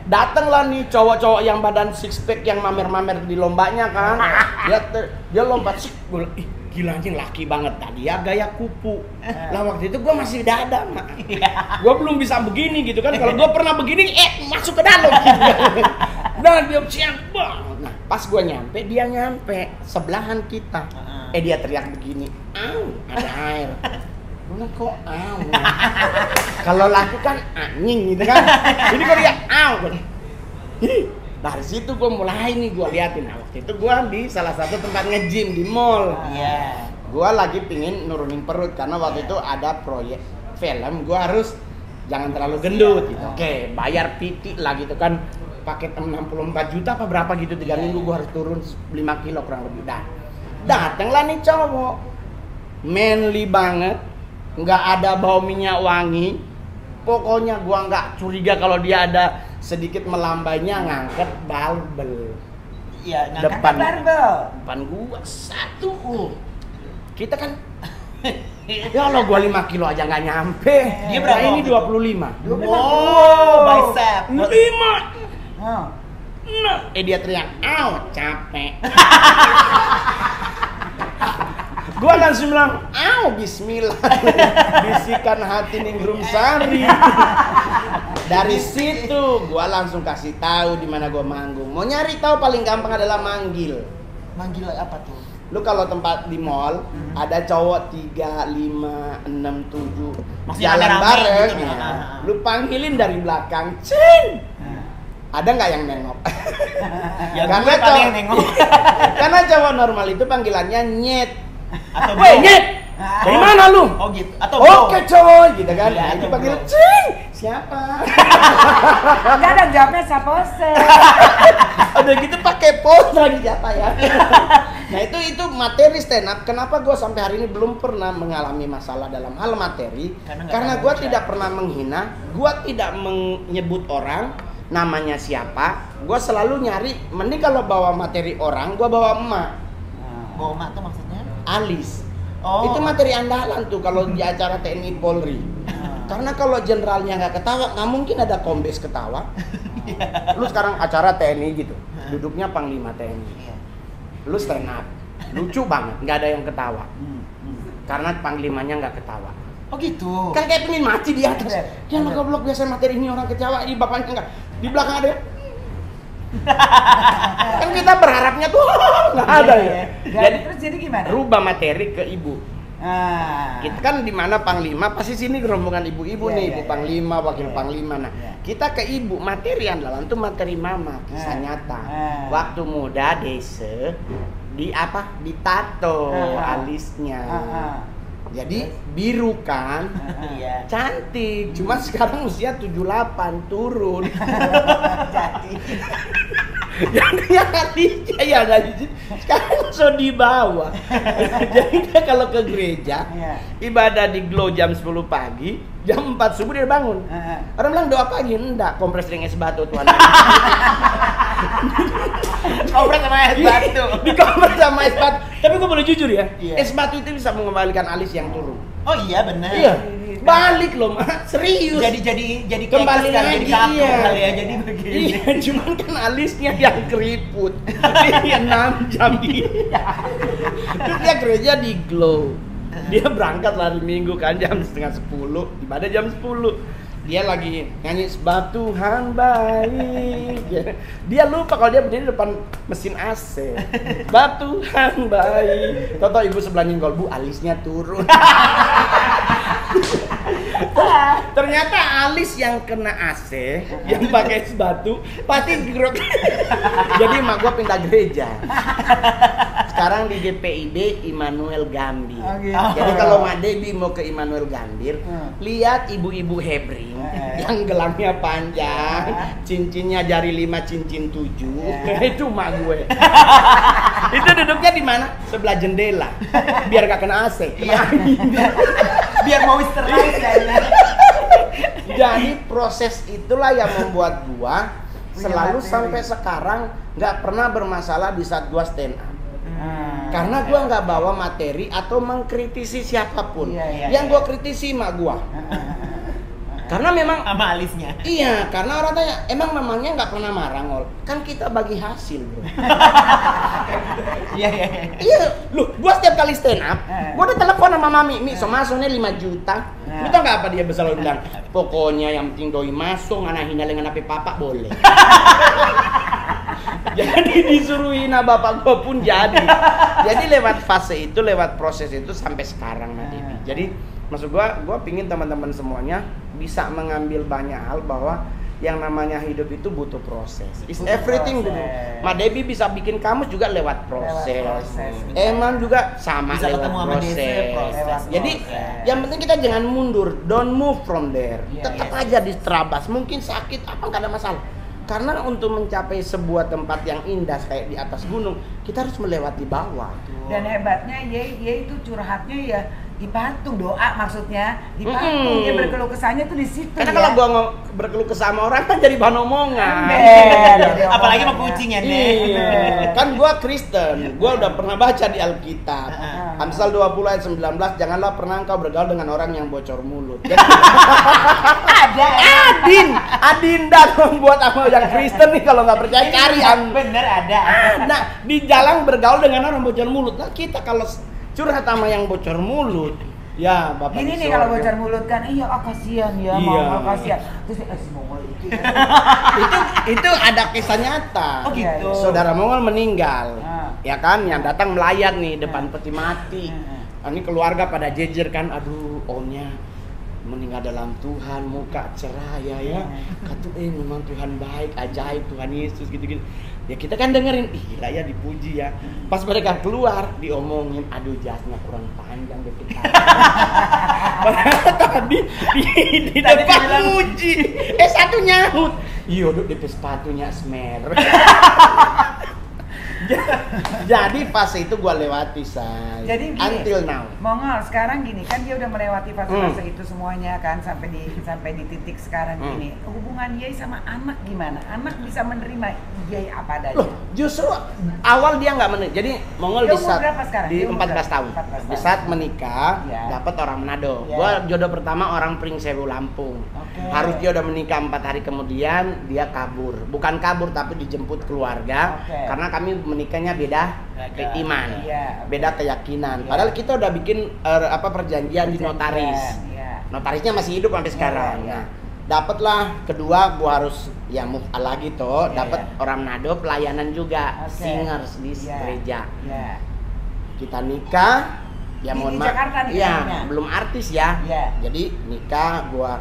S4: dateng lah nih cowok-cowok yang badan six pack yang mamer-mamer di lombanya kan, dia lompat sih, gue ih gila anjing laki banget tadi ya gaya kupu. Lah waktu itu gue masih dada mak. Gue belum bisa begini gitu kan. Kalau gue pernah begini masuk ke dalam gitu. Nah dia siap bang. Nah pas gue nyampe dia nyampe sebelahan kita. Dia teriak begini, ada air. Gue kok kalau laki kan anjing gitu kan. Ini kok dia dari situ gue mulai nih gue liatin. Nah, waktu itu gue di salah satu tempat nge-gym di mall. Gue lagi pingin nurunin perut karena waktu itu ada proyek film. Gue harus jangan terlalu gendut gitu. Oke, bayar PT lah gitu kan. Paket 64 juta apa berapa gitu 3 minggu gue harus turun 5 kilo kurang lebih. Datanglah nih cowok. Manly banget. Nggak ada bau minyak wangi. Pokoknya gue nggak curiga kalau dia ada sedikit melambainya ngangkat barbel.
S5: Iya, ngangkat
S3: Depan
S4: Depan gua satu. Kita kan ya Allah gua 5 kilo aja nggak nyampe.
S5: Dia berapa?
S4: Nah, ini 25.
S5: Bicep.
S4: 5. Nah, dia teriak, capek. Gua langsung bilang, bismillah. Bisikan hati Ningrum Sari. Dari situ gua langsung kasih tahu di mana gua manggung. Mau nyari tahu paling gampang adalah manggil.
S5: Manggil apa tuh?
S4: Lu kalau tempat di mall ada cowok 3, 5, 6, 7
S5: Masih
S4: jalan
S5: rame-rame
S4: bareng.
S5: gitu,
S4: Lu panggilin dari belakang, Cin. Ada nggak yang nengok?
S5: Ya
S4: Karena
S5: gue paling yang nengok.
S4: Karena cowok normal itu panggilannya nyet.
S5: Atau
S4: Weh
S5: bro.
S4: nyet, dari mana lu?
S5: Oh gitu. Atau bro.
S4: Oke cowok, gitu kan?
S5: Iya,
S4: Nah, itu
S5: atau
S4: panggil
S5: bro.
S4: Cin. Siapa?
S3: Enggak ada jawabnya sapose.
S4: Udah gitu pakai pose lagi siapa ya? Nah itu materi stand up. Kenapa gue sampai hari ini belum pernah mengalami masalah dalam hal materi? Karena gue tidak pernah menghina, gue tidak menyebut orang namanya siapa. Gue selalu nyari, mending kalau bawa materi orang, gue bawa emak.
S5: Bawa emak tuh maksudnya?
S4: Alis.
S5: Oh.
S4: Itu materi andalan tuh kalau di acara TNI Polri. Karena kalau jenderalnya nggak ketawa, nggak mungkin ada kombes ketawa. Lu sekarang acara TNI gitu, duduknya Panglima TNI. Lu stand up, lucu banget, nggak ada yang ketawa. Karena Panglimanya nggak ketawa.
S5: Oh gitu.
S4: Kan kayak pengen mati di atas. Ya mah goblok biasa materi ini orang ketawa, di bapaknya nggak. Di belakang ada. Kan kita berharapnya tuh nggak ada ya.
S3: Jadi gimana?
S4: Rubah materi ke ibu. Kita kan di mana Panglima pasti sini rombongan ibu-ibu nih, ibu Panglima, wakil Panglima. Nah, kita ke ibu materi andalan tuh materi mama, kisah nyata. Waktu muda desa ditato alisnya. Jadi biru kan, cantik. Cuma sekarang usia 78 turun. Yang alisnya ya nggak sekarang so di bawah. Jadi dia kalau ke gereja ibadah di glow jam 10 pagi, jam 4 subuh dia bangun. Orang bilang doa pagi, enggak, kompres dengan es batu Tuhan.
S5: Kompres sama es batu.
S4: Dikompres sama es batu. Tapi gue boleh jujur ya, es batu itu bisa mengembalikan alis yang turun.
S5: Oh iya benar.
S4: Iya. Balik loh, serius.
S5: Jadi
S4: kembali
S5: kekes kan,
S4: lagi
S5: jadi kaku kali ya,
S4: iya.
S5: jadi begini.
S4: Iya, cuman kan alisnya yang keriput. Dia 6 jam dia. Terus dia gereja di glow. Dia berangkat hari Minggu kan jam setengah 10, ibadah jam 10. Dia lagi nyanyi sebab Tuhan baik. Dia lupa kalau dia berdiri depan mesin AC. Sebab Tuhan baik. Toto ibu sebelah nyenggol, Bu alisnya turun. Ternyata alis yang kena AC, yang pakai es batu, pasti gerot. Jadi emak gua pindah gereja. Sekarang di GPIB Immanuel Gambir. Jadi kalau Mak Debbie mau ke Immanuel Gambir, lihat ibu-ibu hebring yang gelangnya panjang, cincinnya jari 5, cincin 7. Itu emak gue. Itu duduknya di mana? Sebelah jendela. Biar gak kena AC.
S5: Biar mau sterilize ya.
S4: Jadi proses itulah yang membuat gua selalu sampai sekarang nggak pernah bermasalah di saat gua stand up. Karena gua nggak bawa materi atau mengkritisi siapapun. Yang gua kritisi mak gua. Karena memang
S5: Sama alisnya.
S4: iya, karena orang tanya, emang mamanya nggak pernah marah ngol? Kan kita bagi hasil bro.
S5: Iya.
S4: Iya, lu, gua setiap kali stand up, gua udah telepon sama mami, Mi, so masuknya 5 juta. Lu tau nggak apa dia selalu bilang? Pokoknya yang penting doi masuk, ngana hina dengan api papa boleh. Jadi disuruh hina bapak gua pun jadi. Jadi lewat fase itu, lewat proses itu sampai sekarang Mbak Devi. Jadi maksud gua pingin teman-teman semuanya bisa mengambil banyak hal bahwa yang namanya hidup itu butuh proses. It's everything dulu. Mbak Devi bisa bikin kamus juga lewat proses. Emang juga sama
S5: Bisa
S4: lewat
S5: ketemu sama
S4: proses.
S5: DC, proses.
S4: Jadi yang penting kita jangan mundur, don't move from there. Tetap aja di terabas. Mungkin sakit apa nggak ada masalah. Karena untuk mencapai sebuah tempat yang indah kayak di atas gunung, kita harus melewati bawah.
S3: Dan hebatnya Ye itu curhatnya ya di patung, doa maksudnya di patung. Dia berkeluh kesahnya tuh di situ.
S4: Karena
S3: ya.
S4: kalau gua berkeluh kesah sama orang kan jadi bahan omongan.
S5: Apalagi sama kucing ya, Nek.
S4: Iya. Kan gua Kristen, gua udah pernah baca di Alkitab. Amsal 20 ayat 19, janganlah pernah engkau bergaul dengan orang yang bocor mulut. Jadi, Adinda membuat aku yang Kristen nih, kalau nggak percaya cari
S5: Bener ada.
S4: Nah, di jalan bergaul dengan orang bocor mulut. Nah, kita kalau curhat sama yang bocor mulut, ya Bapak.
S3: Gini nih
S4: sorga.
S3: kalau bocor mulut kan, iya kasihan ya,
S4: Iya.
S3: mau kasihan. Terus si Mongol itu.
S4: itu ada kisah nyata.
S5: Oh gitu.
S4: Saudara Mongol meninggal, ya kan, yang datang melayat nih depan peti mati. Ini keluarga pada jejer kan, aduh omnya meninggal dalam Tuhan, muka cerah ya. Kata memang Tuhan baik, ajaib Tuhan Yesus gitu-gitu. Ya kita kan dengerin, ih gila ya dipuji ya. Pas mereka keluar diomongin, aduh jasnya kurang panjang deh kita. Padahal tadi di depan puji, satu nyahut. Iya duduk di sepatunya smer. Jadi fase itu gua lewati say.
S3: Jadi gini,
S4: until now.
S3: Mongol sekarang gini kan dia udah melewati fase-fase itu semuanya kan sampai di titik sekarang gini. Hubungan Ye sama anak gimana? Anak bisa menerima Ye apa adanya?
S4: Loh, justru awal dia nggak menikah. Jadi Mongol
S3: Dia
S4: di
S3: umur
S4: saat
S3: berapa sekarang?
S4: di
S3: Dia umur
S4: 14
S3: berapa?
S4: tahun.
S3: 14
S4: Di saat menikah
S3: Ya.
S4: dapat orang Manado.
S3: Ya.
S4: Gua jodoh pertama orang Pringsewu Lampung.
S3: Oke.
S4: Harus dia udah menikah 4 hari kemudian dia kabur. Bukan kabur tapi dijemput keluarga.
S3: Oke.
S4: Karena kami menikahnya beda iman.
S3: Iya.
S4: Beda keyakinan.
S3: Iya.
S4: Padahal kita udah bikin perjanjian di notaris.
S3: Iya.
S4: Notarisnya masih hidup sampai sekarang.
S3: Iya.
S4: Nah, dapatlah kedua gua harus ya move lagi toh,
S3: Iya,
S4: dapat
S3: iya.
S4: orang Manado pelayanan juga,
S3: Oke.
S4: singers di
S3: Iya.
S4: gereja.
S3: Iya.
S4: Kita nikah, ya
S3: Di
S4: mohon maaf.
S3: Jakarta nih
S4: Iya,
S3: kayaknya.
S4: belum artis ya.
S3: Iya.
S4: Jadi nikah gua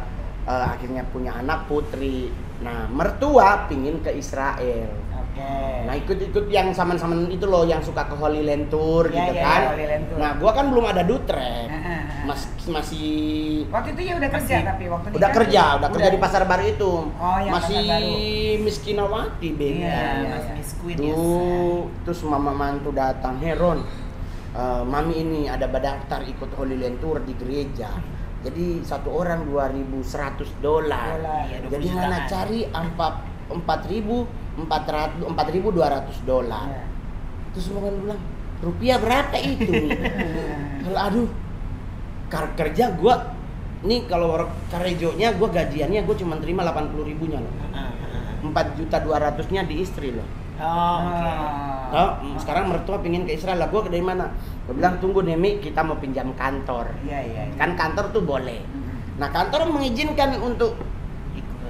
S4: akhirnya punya anak putri. Nah, mertua pingin ke Israel.
S3: Oke.
S4: Nah, ikut-ikut yang saman-saman itu loh yang suka ke Holy Land Tour
S3: Iya,
S4: gitu
S3: iya,
S4: kan.
S3: Holy Land Tour.
S4: Nah, gua kan belum ada dutrek.
S3: Heeh.
S4: Masih
S3: Waktu itu ya udah kerja tapi waktu
S4: udah
S3: nikah
S4: udah kerja di Pasar Baru itu.
S3: Oh, yang
S4: masih
S3: Pasar Baru.
S4: miskinawati beda.
S3: Iya,
S5: Mas Miss Queen ya.
S4: Tuh, terus mama mantu datang, Heron, mami ini ada daftar ikut Holy Land Tour di gereja. Jadi satu orang $2.100.
S3: Iya,
S4: Jadi
S5: 20
S4: mana
S5: jutaan.
S4: cari $4.200.
S3: Iya.
S4: Terus semua kan bilang, rupiah berapa itu? Kalau aduh, kerja gua nih kalau karejonya gua gajiannya gua cuma terima 80.000-nya loh. 4.200.000-nya di istri loh.
S5: Oh, oke.
S4: Oh, sekarang mertua pingin ke Israel lah, gua dari mana? Gua bilang tunggu Demi, kita mau pinjam kantor.
S3: Iya, iya.
S4: Kan kantor tuh boleh. Nah kantor mengizinkan untuk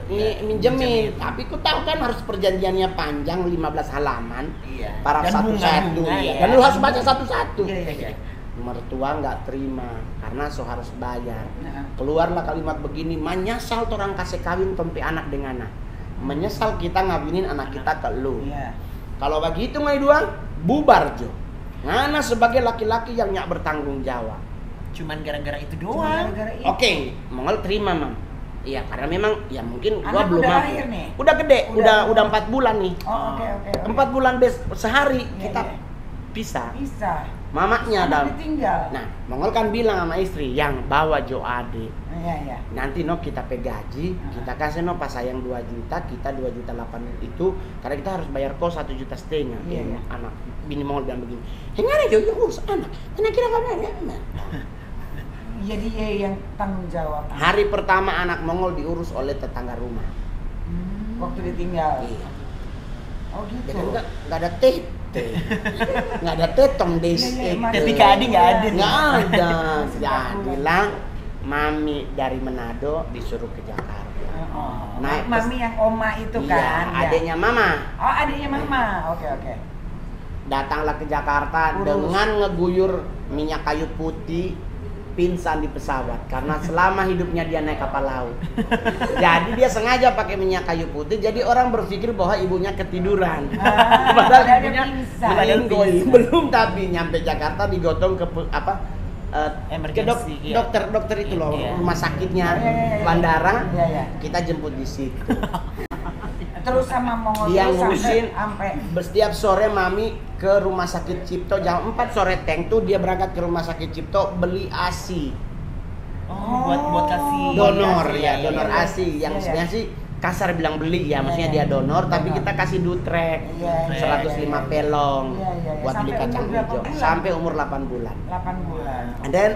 S5: Iya,
S4: minjemin, tapi ku tahu kan harus perjanjiannya panjang 15 halaman.
S5: Iya.
S4: Para
S5: Dan
S4: satu-satu
S5: bunga-bunga
S4: ya.
S5: ya.
S4: Dan lu harus baca satu-satu.
S5: Iya, iya.
S4: Mertua nggak terima karena so harus bayar.
S3: Nah.
S4: Keluarlah kalimat begini, menyesal orang kasih kawin tompi anak dengan anak. Menyesal kita ngawinin anak kita ke lu.
S3: Iya.
S4: Kalau begitu ngai doang, bubar jo. Ngana sebagai laki-laki yang nyak bertanggung jawab.
S5: Cuman gara-gara itu
S3: Cuma
S5: doang.
S3: gara-gara itu.
S4: Oke, Mongol terima mam. Iya karena memang ya mungkin gua
S3: Anak
S4: belum
S3: udah
S4: mampu.
S3: lahir nih?
S4: Udah gede,
S3: Udah-
S4: udah 4 bulan nih.
S3: Oh, oke.
S4: 4 bulan sehari
S3: Iya,
S4: kita
S3: iya.
S4: pisah.
S3: Bisa.
S4: Mamanya
S3: Anak
S4: ada.
S3: ditinggal.
S4: Nah, Mongol kan bilang sama istri yang bawa Jo Ade.
S3: Iya.
S4: Nanti no kita gaji, kita kasih no pas sayang 2 juta, kita 2,8 juta itu karena kita harus bayar kos 1,5 juta.
S3: Iya, iya.
S4: Anak bini Mongol bilang begini. Enggak ada Jo urus anak. Karena kira kamu
S3: jadi dia yang tanggung jawab.
S4: Hari pertama anak Mongol diurus oleh tetangga rumah.
S3: Waktu ditinggal.
S4: Iya.
S3: Oh gitu.
S4: Dia kan nggak ada tete, nggak ada tetong des.
S5: Ketika adik nggak ada.
S4: Nggak ada. Jadilah mami dari Manado disuruh ke Jakarta.
S3: Oh.
S4: Naik
S3: Mami yang oma itu
S4: Iya,
S3: kan. ya?
S4: adiknya mama.
S3: Oh, adiknya mama. Oke.
S4: Datanglah ke Jakarta dengan ngeguyur minyak kayu putih, pingsan di pesawat karena selama hidupnya dia naik kapal laut. Jadi dia sengaja pakai minyak kayu putih, jadi orang berpikir bahwa ibunya ketiduran. Padahal
S3: dia
S4: ibunya
S3: pingsan.
S4: meninggoy. Belum tapi nyampe Jakarta digotong ke
S5: Emergency,
S4: ke dokter itu loh,
S5: Iya.
S4: rumah sakitnya
S3: Iya.
S4: bandara.
S3: Iya.
S4: Kita jemput di situ.
S3: Terus sama Mongol
S4: Dia
S3: itu
S4: ngurusin
S3: sampai
S4: setiap sore mami ke rumah sakit Cipto jam 4 sore tuh dia berangkat ke rumah sakit Cipto beli ASI.
S5: Oh, buat kasih
S4: Donor
S5: kasih,
S4: ya, donor
S3: iya.
S4: ASI yang
S3: Iya.
S4: sebenarnya sih kasar bilang beli ya, maksudnya dia donor tapi kita kasih dutrek
S3: Iya,
S4: 105 pelong
S3: Iya.
S4: buat beli
S3: Sampai
S4: kacang
S3: umur berapa
S4: hijau
S3: bulan?
S4: sampai umur 8 bulan.
S3: 8 bulan.
S4: And then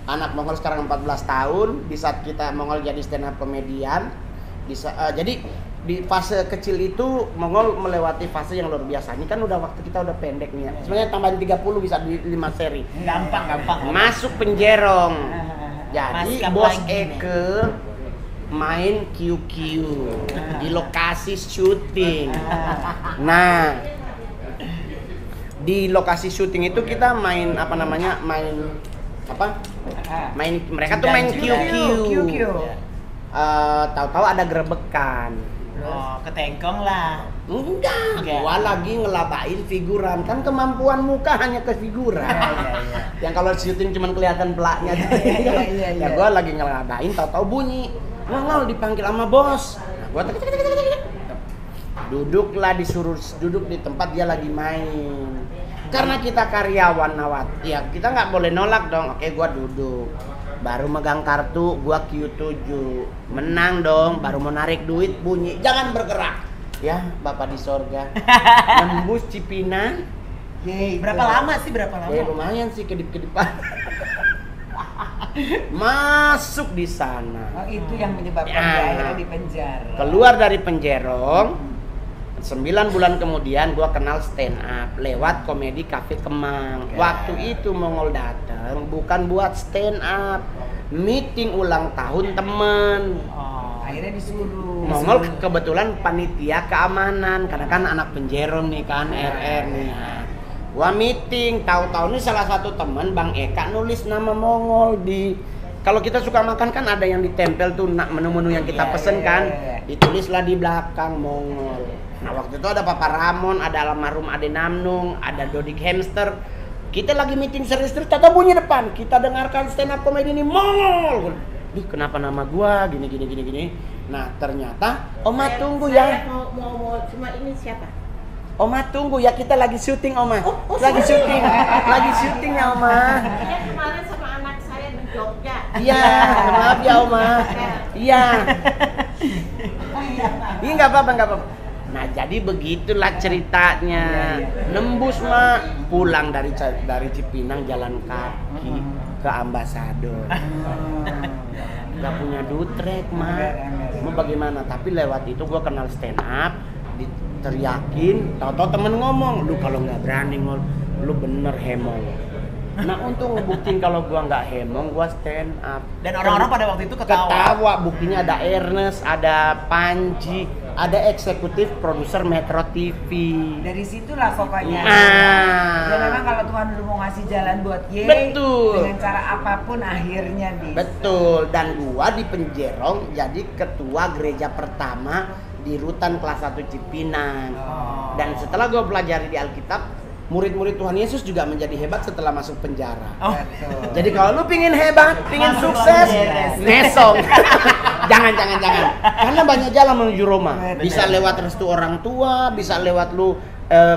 S4: anak Mongol sekarang 14 tahun, di saat kita Mongol jadi stand up komedian, jadi di fase kecil itu Mongol melewati fase yang luar biasa. Ini kan udah waktu kita udah pendek nih ya. Sebenarnya tambahin 30 bisa di 5 seri.
S5: gampang.
S4: Masuk Penjerong. Jadi
S5: Maskap
S4: Bos
S5: lagi nih.
S4: Eke main QQ di lokasi syuting. Nah, di lokasi syuting itu kita main mereka tuh main QQ. Tahu-tahu ada gerebekan.
S5: Oh, ketengkong lah.
S4: Enggak,
S5: Enggak.
S4: gua lagi ngelabain figuran. Kan kemampuan muka hanya ke figuran.
S5: Iya.
S4: Yang kalau syuting cuma kelihatan pelaknya aja.
S3: Iya.
S4: Ya gua lagi ngelabain, tahu-tahu bunyi. Ngol dipanggil sama bos. Nah, gua duduklah, disuruh duduk di tempat dia lagi main. Karena kita karyawan Nawat, ya kita nggak boleh nolak dong. Oke, gua duduk. Baru megang kartu, gua Q7. Menang dong, baru mau narik duit bunyi. Jangan bergerak. Ya, Bapak di sorga. Nembus Cipinang.
S5: Berapa lama sih?
S4: Ya lumayan sih kedip-kedipan. Masuk di sana.
S3: Oh, itu yang menyebabkan
S4: Ya.
S3: dia akhirnya di penjara.
S4: Keluar dari Penjerong. 9 bulan kemudian gua kenal stand up lewat komedi Cafe Kemang. Waktu itu Mongol datang bukan buat stand up, meeting ulang tahun temen.
S5: Oh,
S3: Akhirnya disuruh.
S4: Mongol kebetulan panitia keamanan karena kan anak Penjerong nih kan, RR nih. Gua meeting, tahu-tahu nih salah satu teman Bang Eka nulis nama Mongol di, kalau kita suka makan kan ada yang ditempel tuh menu-menu yang kita pesen kan, ditulislah di belakang Mongol. Nah waktu itu ada Papa Ramon, ada almarhum Ade Namnung, ada Dodik Hamster. Kita lagi meeting serius-serius, tata bunyi depan. Kita dengarkan stand up comedy ini Mongol. Ih kenapa nama gua gini. Nah ternyata Oma tunggu ya.
S6: Mau cuma ini siapa?
S4: Oma tunggu ya, kita lagi syuting Oma. Lagi syuting ya Oma.
S6: Dia kemarin sama anak saya di Jogja.
S4: Iya, maaf ya Oma. Iya. Ini nggak apa-apa. Nah jadi begitulah ceritanya. Nembus mah pulang dari Cipinang jalan kaki ke Ambasador. Gak punya dutrek mah. Mau bagaimana? Tapi lewat itu gue kenal stand up, diteriakin. Tahu-tahu temen ngomong, lu kalau nggak berani ngol, lu bener hemong. Nah untuk ngebuktiin kalau gua nggak hemong, gua stand up.
S5: Dan orang-orang pada waktu itu ketawa.
S4: Buktinya ada Ernest, ada Panji, ada eksekutif produser Metro TV.
S3: Dari situlah pokoknya.
S4: Nah.
S3: Dan memang kalau Tuhan udah mau ngasih jalan buat Ye,
S4: Betul.
S3: dengan cara apapun akhirnya bisa.
S4: Betul. Dan gua di Penjerong jadi ketua gereja pertama di Rutan kelas 1 Cipinang.
S3: Oh.
S4: Dan setelah gua pelajari di Alkitab, murid-murid Tuhan Yesus juga menjadi hebat setelah masuk penjara.
S5: Oh.
S3: Betul.
S4: Jadi kalau lu pingin hebat, pingin
S5: Masuk
S4: sukses,
S5: penjara.
S4: ngesong. jangan. Karena banyak jalan menuju Roma.
S3: Betul.
S4: Bisa lewat restu orang tua, bisa lewat lu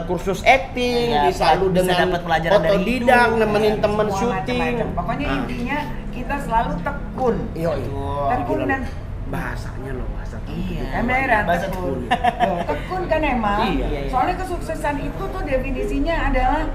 S4: kursus acting,
S5: Ya,
S4: bisa lu
S5: bisa
S4: dengan
S5: dapat pelajaran dari
S4: otodidak,
S5: hidup,
S4: nemenin
S3: Ya,
S4: temen
S3: semua
S4: syuting.
S3: macam-macam. Pokoknya
S4: Nah.
S3: intinya kita selalu tekun. Tekun
S4: Gila,
S3: dan
S4: bahasanya loh, bahasa
S5: Iya.
S3: Emberan,
S5: Bahasa
S3: tekun.
S5: tekun.
S3: Tekun kan emang.
S4: Iya.
S3: Soalnya kesuksesan itu tuh definisinya adalah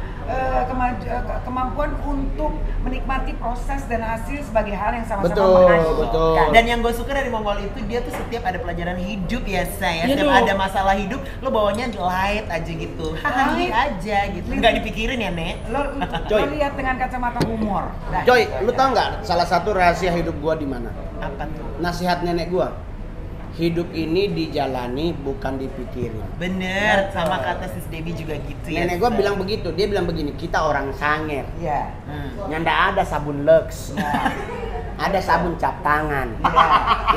S3: kemampuan untuk menikmati proses dan hasil sebagai hal yang sama-sama
S4: Betul,
S3: menghasilkan.
S4: betul.
S5: Dan yang gue suka dari Mongol itu dia tuh setiap ada pelajaran hidup ya saya,
S4: Iya
S5: setiap
S4: dong.
S5: ada masalah hidup lo bawanya light aja gitu, hahaha aja gitu, nggak dipikirin ya Nek.
S3: Lo
S4: Coy.
S3: lihat dengan kacamata humor. Nah,
S4: Coy, lu tau nggak salah satu rahasia hidup gua di mana?
S5: Apa tuh?
S4: Nasihat nenek gua. Hidup ini dijalani bukan dipikirin.
S5: Bener, sama kata Sis Debbie juga gitu ya.
S4: Nenek gua bilang begitu, dia bilang begini, kita orang sanger.
S3: Iya.
S4: Nyanda ada sabun Lux. Ada sabun cap tangan.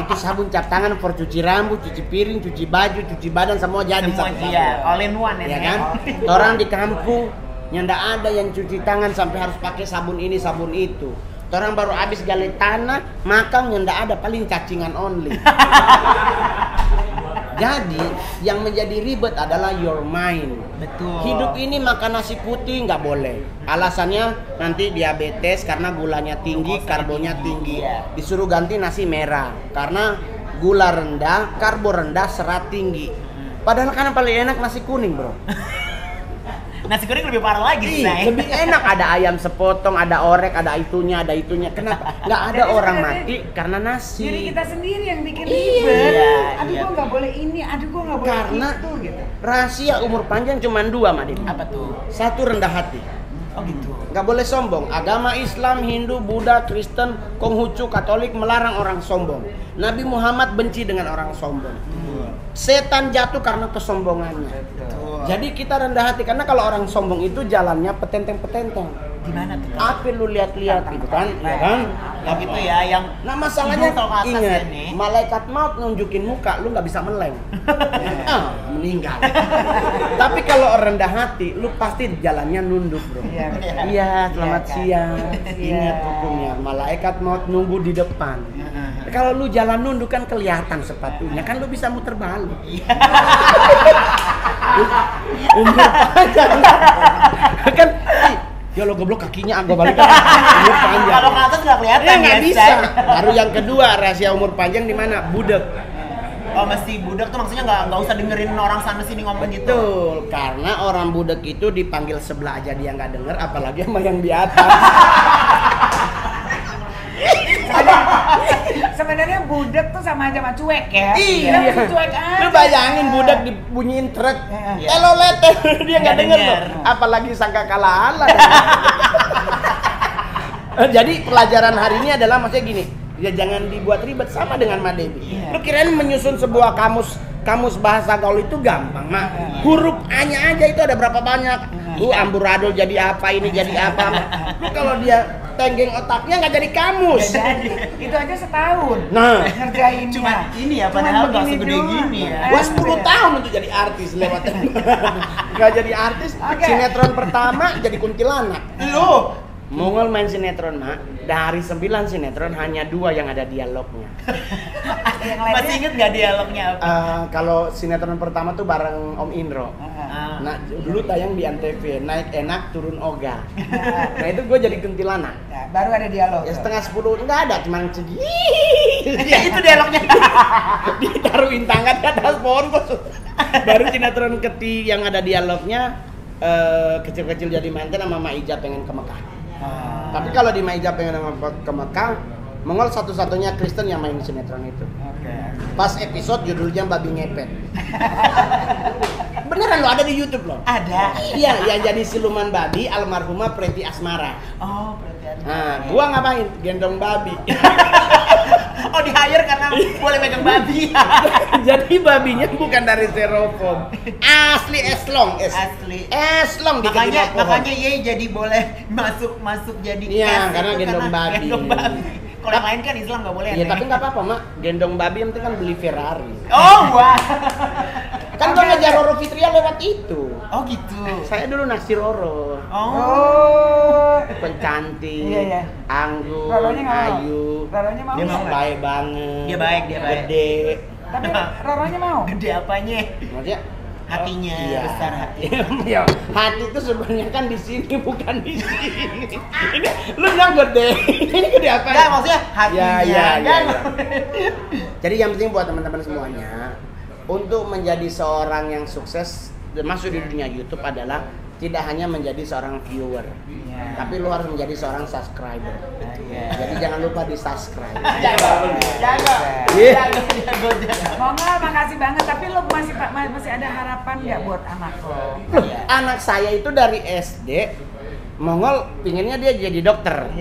S4: Itu sabun cap tangan for cuci rambut, cuci piring, cuci baju, cuci badan semua jadi
S5: Semua
S4: satu-satu.
S5: iya, all in one
S4: Ya
S5: Nek.
S4: kan? Orang di kampung nyanda ada yang cuci tangan sampai harus pakai sabun ini, sabun itu. Orang baru habis gali tanah, makan nyanda ada, paling cacingan only. Jadi yang menjadi ribet adalah your mind.
S5: Betul.
S4: Hidup ini makan nasi putih nggak boleh. Alasannya nanti diabetes karena gulanya tinggi, karbonnya tinggi.
S5: Iya.
S4: Disuruh ganti nasi merah karena gula rendah, karbo rendah, serat tinggi. Padahal kan yang paling enak nasi kuning, bro.
S5: Nasi kuning lebih parah lagi
S4: Ih,
S5: say.
S4: lebih enak, ada ayam sepotong, ada orek, ada itunya. Kenapa? Nggak ada
S3: Jadi
S4: orang
S3: sebenarnya
S4: mati karena nasi.
S3: Jadi kita sendiri yang bikin
S4: Iya,
S3: ribet. Aduh
S5: iya.
S3: gua nggak boleh ini, aduh gua nggak boleh
S4: Karena
S3: itu gitu.
S4: rahasia umur panjang cuma dua, Madin.
S5: Apa tuh?
S4: Satu, rendah hati.
S5: Oh gitu.
S4: Nggak boleh sombong. Agama Islam, Hindu, Buddha, Kristen, Konghucu, Katolik melarang orang sombong. Nabi Muhammad benci dengan orang sombong. Setan jatuh karena kesombongannya. Jadi kita rendah hati karena kalau orang sombong itu jalannya petenteng-petenteng.
S5: Gimana tuh?
S4: Apa lu lihat-lihat gitu kan? Ya kan?
S5: Yang itu ya, yang
S4: Nah masalahnya
S5: hidung kalau ke atas
S4: ingat,
S5: ya, nih.
S4: malaikat maut nunjukin muka, lu nggak bisa meleng. Meninggal. Tapi kalau rendah hati, lu pasti jalannya nunduk, bro.
S3: Iya,
S4: Iya, selamat
S3: Iya, kan?
S4: siang.
S3: Iya.
S4: Ingat hukumnya, malaikat maut nunggu di depan. Kalau lu jalan nunduk kan kelihatan sepatunya, kan lu bisa muter balik. Umur panjang. Kan, ya lo goblok kakinya gua balik. Umur panjang.
S5: Kalau ke atas nggak kelihatan
S4: Ya nggak
S5: ya,
S4: bisa.
S5: Say.
S4: Baru yang kedua rahasia umur panjang di mana? Budek.
S5: Oh mesti budak tuh maksudnya nggak usah dengerin orang sana sini ngomong gitu.
S4: Betul, karena orang budek itu dipanggil sebelah aja dia nggak denger, apalagi sama yang di atas.
S3: Sebenarnya budak tuh sama aja sama cuek ya.
S4: Iya.
S3: Dia mesti cuek aja.
S4: Lu bayangin budak dibunyiin truk,
S5: Iya.
S4: telolet dia nggak
S5: Nggak
S4: denger loh.
S5: denger.
S4: Apalagi sangka kalah Allah. Jadi pelajaran hari ini adalah maksudnya gini, ya jangan dibuat ribet sama dengan Mbak Debbie.
S5: Iya.
S4: Lu kirain menyusun sebuah kamus bahasa gaul itu gampang, Mak. Huruf A-nya aja itu ada berapa banyak. Amburadul jadi apa, ini jadi apa. Lu kalau dia tenggeng otaknya nggak jadi kamus.
S3: Jadi, itu aja setahun.
S4: Nah,
S3: Ngerjainnya.
S5: Cuma ini ya,
S3: Cuman
S5: padahal nggak
S3: begini
S5: segede
S3: doang.
S5: gini ya.
S4: gua 10 tahun untuk jadi artis lewat nggak jadi artis.
S3: Oke.
S4: Sinetron pertama jadi kuntilanak.
S5: Lu
S4: Mongol main sinetron, Mak. Dari 9 sinetron hanya 2 yang ada dialognya.
S3: Yang lainnya.
S5: masih inget nggak dialognya apa?
S4: Kalau sinetron pertama tuh bareng Om Indro.
S5: Ah.
S4: Nah, dulu tayang di Antv, naik enak turun ogah. Nah, itu gue jadi kuntilanak.
S3: Nah, baru ada dialog.
S4: Ya setengah 10 enggak ada, cuma segini.
S5: Itu dialognya.
S4: Ditaruhin tangan di atas pohon kok. Baru sinetron yang ada dialognya kecil-kecil jadi mantan sama Mak Ija pengen ke Mekah. Tapi kalau di Mak Ija pengen ke Mekah, Mongol satu-satunya Kristen yang main sinetron itu. Pas episode judulnya Babi Ngepet. Beneran lo ada di YouTube loh.
S5: Ada.
S4: Iya, yang jadi siluman babi almarhumah Preti Asmara.
S5: Oh, berarti ada.
S4: Nah, gua ngapain? Gendong babi.
S5: Oh, di hire karena boleh megang babi.
S4: Jadi babinya bukan dari styrofoam. Asli eslong,
S5: Asli.
S4: Eslong dikasih
S5: Makanya
S4: pohon.
S5: makanya Ye jadi boleh masuk jadi
S4: Iya,
S5: cast
S4: karena
S5: itu
S4: gendong babi.
S5: Gendong babi. Kalau yang lain kan Islam nggak boleh.
S4: Iya,
S5: Nek.
S4: tapi nggak apa-apa, Mak. Gendong babi yang penting kan beli Ferrari.
S5: Oh, wah.
S4: Kan gua ngejar Roro Fitria lewat itu.
S5: Oh, gitu.
S4: Saya dulu naksir Roro.
S3: Oh.
S4: Pencantik,
S3: Iya, iya.
S4: anggun,
S3: Roronya nggak mau?
S4: ayu.
S3: Roronya mau
S5: Dia
S3: nggak?
S5: mau.
S4: Baik banget.
S5: Dia baik, dia baik.
S4: Gede.
S3: Tapi Roronya mau.
S5: Gede apanya?
S4: Maksudnya
S5: Hatinya
S4: iya.
S5: besar hati.
S4: Iya. Hati itu sebenarnya kan di sini bukan di sini. Ini lu bilang gede. Ini gede apa?
S5: Enggak, maksudnya hatinya.
S4: Ya,
S5: kan?
S4: Jadi yang penting buat teman-teman semuanya, untuk menjadi seorang yang sukses masuk di dunia YouTube adalah tidak hanya menjadi seorang viewer, tapi lu harus menjadi seorang subscriber. Jadi jangan lupa di subscribe.
S3: Mongol, makasih banget. Tapi lo masih ada harapan nggak buat anak lo?
S4: Anak saya itu dari SD, Mongol pinginnya dia jadi dokter.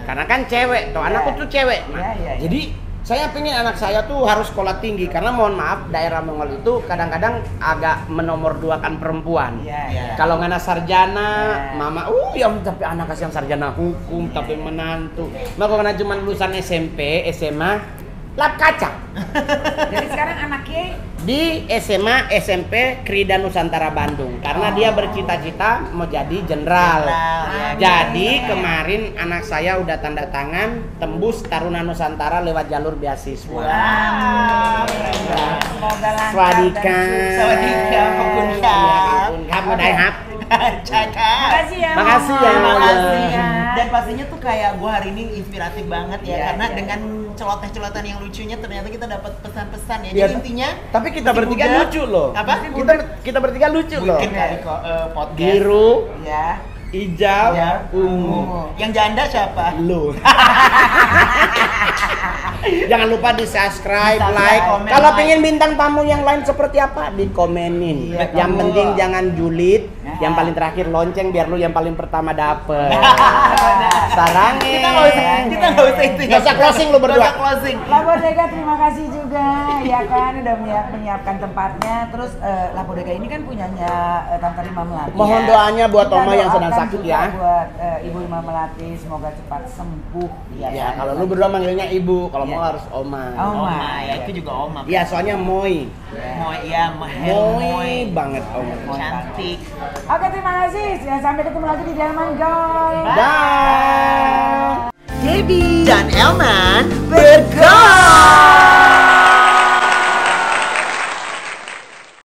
S4: Karena kan cewek, tuh anakku tuh cewek. Jadi saya pingin anak saya tuh harus sekolah tinggi, karena mohon maaf daerah Mongol itu kadang-kadang agak menomorduakan perempuan. Kalau nggak sarjana, mama, yang tapi anak kasih yang sarjana hukum, tapi menantu. Maka karena cuma lulusan SMP, SMA, lap kaca.
S3: Jadi sekarang anaknya
S4: Di SMA SMP Krida Nusantara Bandung, karena dia bercita-cita mau jadi jenderal. Jadi kemarin anak saya udah tanda tangan tembus Taruna Nusantara lewat jalur beasiswa.
S3: semoga lancar.
S4: Swadika.
S5: Swadika, Kokunsyap.
S4: Daihap.
S3: Makasih ya.
S4: Makasih ya.
S5: Makasih.
S3: Ya.
S5: Dan pastinya tuh kayak gue hari ini inspiratif banget ya, karena
S3: iya.
S5: dengan celoteh-celotehan yang lucunya ternyata kita dapat pesan-pesan ya.
S4: Iya,
S5: Jadi intinya
S4: tapi kita
S5: masih
S4: bertiga
S5: muda.
S4: lucu loh.
S5: Apa?
S4: Kita bertiga lucu loh.
S5: Mungkin dari podcast.
S4: Biru,
S5: Ya.
S4: hijau,
S5: Ya.
S4: ungu.
S5: Yang janda siapa?
S4: Lu. Jangan lupa di subscribe,
S5: Di-subscribe,
S4: like.
S5: komen,
S4: Kalau
S5: like.
S4: pengen bintang tamu yang lain seperti apa, dikomenin.
S5: Iya,
S4: Yang
S5: betul.
S4: penting jangan julid. Yang paling terakhir lonceng biar lu yang paling pertama dapet. Sarangin.
S5: Kita nggak usah itu ya.
S4: Nggak usah closing lu berdua.
S5: Nggak usah closing.
S3: Labodega terima kasih juga ya kan udah menyiapkan tempatnya. Terus Labodega ini kan punyanya Tante Rima Melati.
S4: Mohon
S3: ya.
S4: doanya buat
S3: Kita
S4: Oma yang sedang
S3: doakan
S4: sakit
S3: juga
S4: ya.
S3: Buat Ibu Rima Melati semoga cepat sembuh.
S4: Ya,
S3: kan?
S4: kalau lu berdua manggilnya ibu, kalau
S3: Iya.
S4: mau harus oma.
S5: Oma, ya itu juga Oma.
S4: Iya, soalnya Moi.
S5: Moi
S4: banget oma.
S5: cantik.
S3: Oke terima kasih. Ya, sampai ketemu lagi di Delman Gang.
S4: Dah.
S2: Debbie dan Elman.